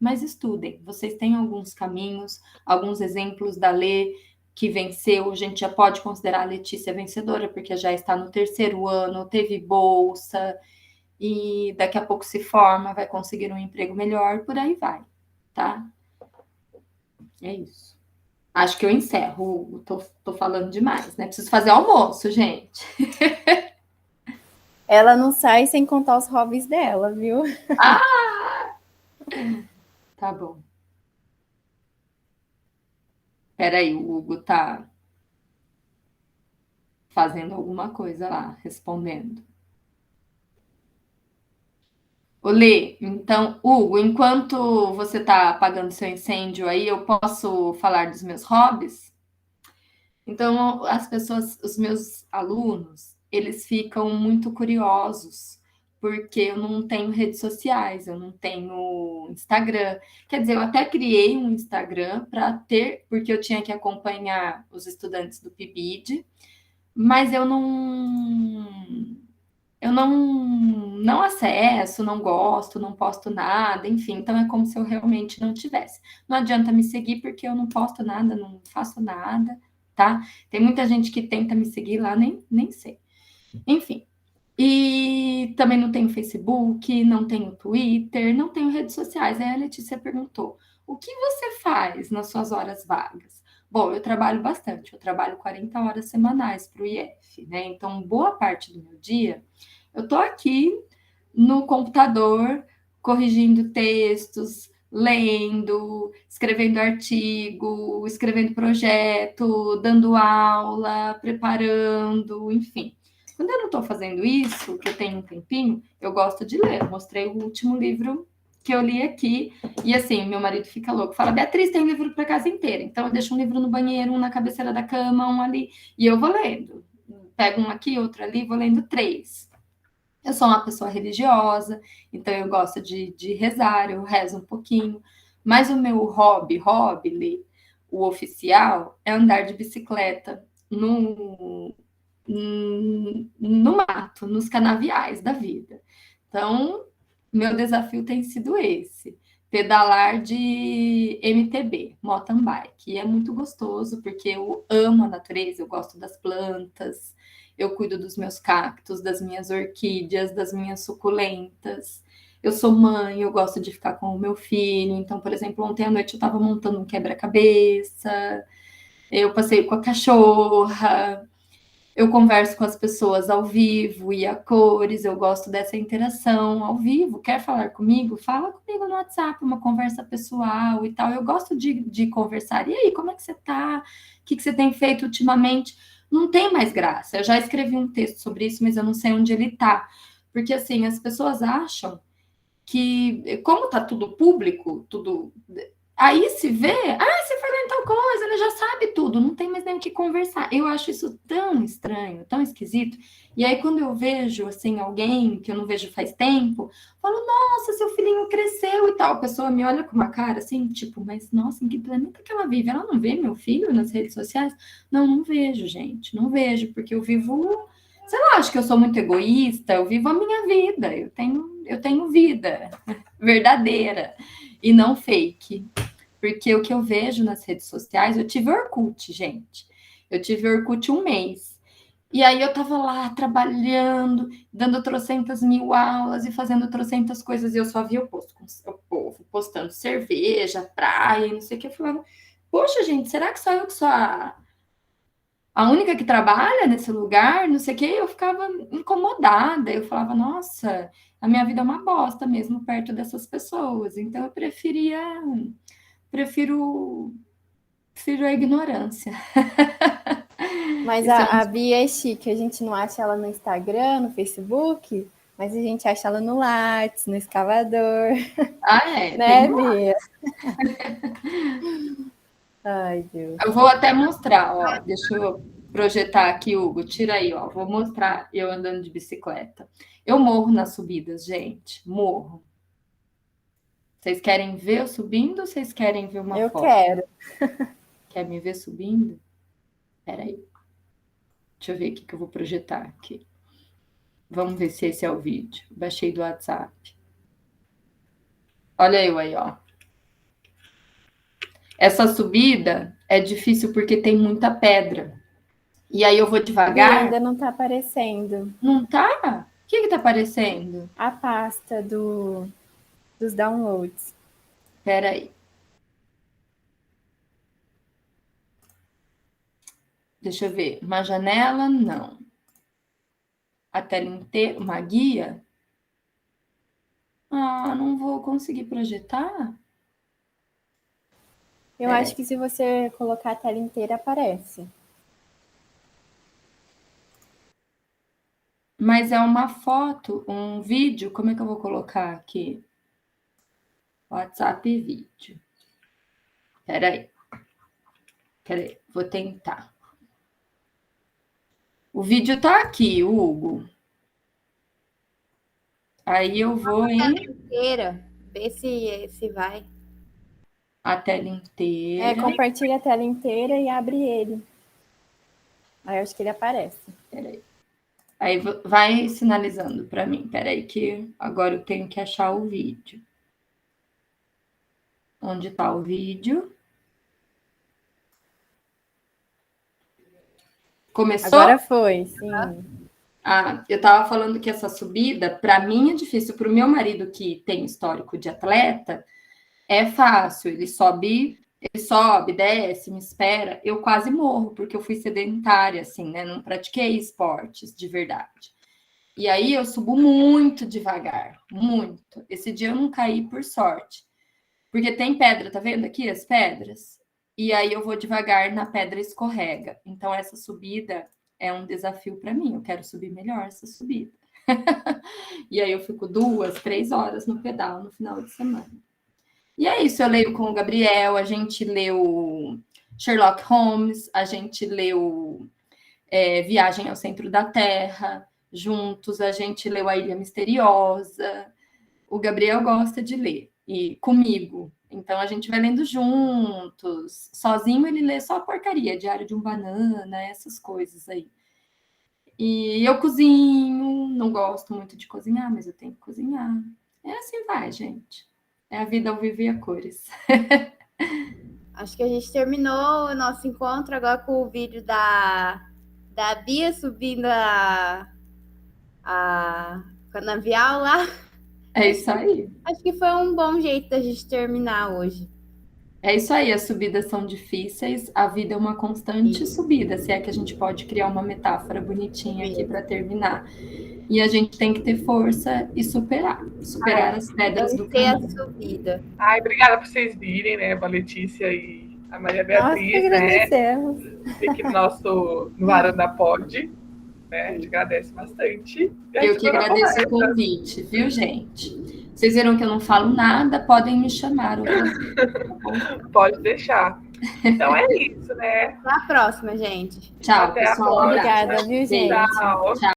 Speaker 1: Mas estudem. Vocês têm alguns caminhos, alguns exemplos da Lê que venceu. A gente já pode considerar a Letícia vencedora, porque já está no 3º ano, teve bolsa, e daqui a pouco se forma, vai conseguir um emprego melhor, por aí vai, tá? É isso. Acho que eu encerro, Hugo. Tô falando demais, né? Preciso fazer almoço, gente.
Speaker 3: Ela não sai sem contar os hobbies dela, viu?
Speaker 1: Tá bom. Peraí, o Hugo tá fazendo alguma coisa lá, respondendo. Lê, então, Hugo, enquanto você está apagando seu incêndio aí, eu posso falar dos meus hobbies? Então, as pessoas, os meus alunos, eles ficam muito curiosos, porque eu não tenho redes sociais, eu não tenho Instagram. Quer dizer, eu até criei um Instagram para ter, porque eu tinha que acompanhar os estudantes do PIBID, mas eu não acesso, não gosto, não posto nada, enfim, então é como se eu realmente não tivesse. Não adianta me seguir porque eu não posto nada, não faço nada, tá? Tem muita gente que tenta me seguir lá, nem sei. Enfim. E também não tenho Facebook, não tenho Twitter, não tenho redes sociais. Aí a Letícia perguntou: o que você faz nas suas horas vagas? Bom, eu trabalho bastante, eu trabalho 40 horas semanais para o IF, né? Então, boa parte do meu dia eu estou aqui no computador, corrigindo textos, lendo, escrevendo artigo, escrevendo projeto, dando aula, preparando, enfim. Quando eu não estou fazendo isso, que eu tenho um tempinho, eu gosto de ler. Eu mostrei o último livro que eu li aqui. E assim, meu marido fica louco. Fala, Beatriz, tem livro para casa inteira. Então eu deixo um livro no banheiro, um na cabeceira da cama, um ali. E eu vou lendo. Pego um aqui, outro ali, vou lendo 3. Eu sou uma pessoa religiosa, então eu gosto de rezar, eu rezo um pouquinho. Mas o meu hobby, o oficial, é andar de bicicleta no mato, nos canaviais da vida. Então, meu desafio tem sido esse: pedalar de MTB, mountain bike. E é muito gostoso, porque eu amo a natureza, eu gosto das plantas, eu cuido dos meus cactos, das minhas orquídeas, das minhas suculentas. Eu sou mãe, eu gosto de ficar com o meu filho. Então, por exemplo, ontem à noite eu estava montando um quebra-cabeça, eu passei com a cachorra, eu converso com as pessoas ao vivo e a cores, eu gosto dessa interação ao vivo. Quer falar comigo? Fala comigo no WhatsApp, uma conversa pessoal e tal. Eu gosto de conversar. E aí, como é que você tá? O que você tem feito ultimamente? Não tem mais graça. Eu já escrevi um texto sobre isso, mas eu não sei onde ele tá. Porque, assim, as pessoas acham que, como tá tudo público, tudo. Aí se vê, você fazendo tal coisa, ele já sabe tudo, não tem mais nem o que conversar. Eu acho isso tão estranho, tão esquisito. E aí, quando eu vejo, assim, alguém que eu não vejo faz tempo, eu falo, nossa, seu filhinho cresceu e tal. A pessoa me olha com uma cara assim, tipo, mas nossa, em que planeta que ela vive? Ela não vê meu filho nas redes sociais? Não vejo, gente, não vejo, porque eu vivo, sei lá, acho que eu sou muito egoísta, eu vivo a minha vida, eu tenho vida verdadeira e não fake. Porque o que eu vejo nas redes sociais, eu tive Orkut, gente. Eu tive Orkut 1 mês. E aí eu tava lá trabalhando, dando trocentas mil aulas e fazendo trocentas coisas. E eu só via o povo postando cerveja, praia, e não sei o que. Eu falava, poxa, gente, será que só eu que sou a única que trabalha nesse lugar? Não sei o que. Eu ficava incomodada. Eu falava, nossa, a minha vida é uma bosta mesmo perto dessas pessoas. Então eu prefiro a ignorância.
Speaker 3: Mas a Bia é chique, a gente não acha ela no Instagram, no Facebook, mas a gente acha ela no Lattes, no escavador. Né, Bia? Ai, Deus.
Speaker 1: Eu vou até mostrar, ó. Deixa eu projetar aqui, Hugo. Tira aí, ó. Vou mostrar eu andando de bicicleta. Eu morro nas subidas, gente. Morro. Vocês querem ver eu subindo ou vocês querem ver uma foto?
Speaker 3: Eu quero.
Speaker 1: Quer me ver subindo? Peraí. Deixa eu ver o que eu vou projetar aqui. Vamos ver se esse é o vídeo. Baixei do WhatsApp. Olha eu aí, ó. Essa subida é difícil porque tem muita pedra. E aí eu vou
Speaker 3: E
Speaker 1: devagar.
Speaker 3: ainda não tá aparecendo
Speaker 1: Não tá? O que tá aparecendo?
Speaker 3: a pasta dos downloads.
Speaker 1: Espera aí. Deixa eu ver. Uma janela, não. A tela inteira, uma guia? Ah, não vou conseguir projetar?
Speaker 3: Eu acho que se você colocar a tela inteira, aparece.
Speaker 1: Mas é uma foto, um vídeo. Como é que eu vou colocar aqui? WhatsApp e vídeo. Espera aí. Vou tentar. O vídeo tá aqui, Hugo. Aí eu vou em
Speaker 5: Inteira. Vê se vai.
Speaker 1: a tela inteira.
Speaker 3: Compartilha a tela inteira e abre ele. Aí eu acho que ele aparece.
Speaker 1: Peraí. Aí vai sinalizando para mim. Peraí que agora eu tenho que achar o vídeo. Onde está o vídeo? Começou?
Speaker 3: Agora foi, sim.
Speaker 1: Eu estava falando que essa subida, para mim, é difícil. Para o meu marido, que tem histórico de atleta, é fácil. Ele sobe, desce, me espera. Eu quase morro, porque eu fui sedentária, assim, né? Não pratiquei esportes de verdade. E aí eu subo muito devagar, muito. Esse dia eu não caí por sorte. Porque tem pedra, tá vendo aqui as pedras? E aí eu vou devagar, na pedra escorrega. Então essa subida é um desafio para mim. Eu quero subir melhor essa subida. E aí eu fico 2, 3 horas no pedal no final de semana. E é isso, eu leio com o Gabriel, a gente leu Sherlock Holmes, a gente leu Viagem ao Centro da Terra, juntos, a gente leu A Ilha Misteriosa. O Gabriel gosta de ler, e comigo. Então a gente vai lendo juntos. Sozinho ele lê só porcaria, Diário de um Banana, essas coisas aí. E eu cozinho, não gosto muito de cozinhar, mas eu tenho que cozinhar. É assim vai, gente. É a vida ao vivo e a cores.
Speaker 5: Acho que a gente terminou o nosso encontro agora com o vídeo da Bia subindo a canavial lá.
Speaker 1: É isso aí.
Speaker 5: Acho que foi um bom jeito da gente terminar hoje.
Speaker 1: É isso aí, as subidas são difíceis, a vida é uma constante subida, se é que a gente pode criar uma metáfora bonitinha aqui para terminar. E a gente tem que ter força e superar as pedras do caminho.
Speaker 5: A subida.
Speaker 4: Ai, obrigada por vocês virem, né? A Letícia e a Maria Beatriz,
Speaker 3: Nós que agradecemos.
Speaker 4: Aqui no Varanda Pod, né? A gente agradece bastante.
Speaker 1: Eu que agradeço o convite, viu, gente? Vocês viram que eu não falo nada, podem me chamar.
Speaker 4: Pode deixar. Então é isso, né?
Speaker 5: Até a próxima, gente.
Speaker 1: Tchau,
Speaker 4: Até
Speaker 1: pessoal.
Speaker 4: a
Speaker 3: Obrigada, viu, gente?
Speaker 4: Tchau.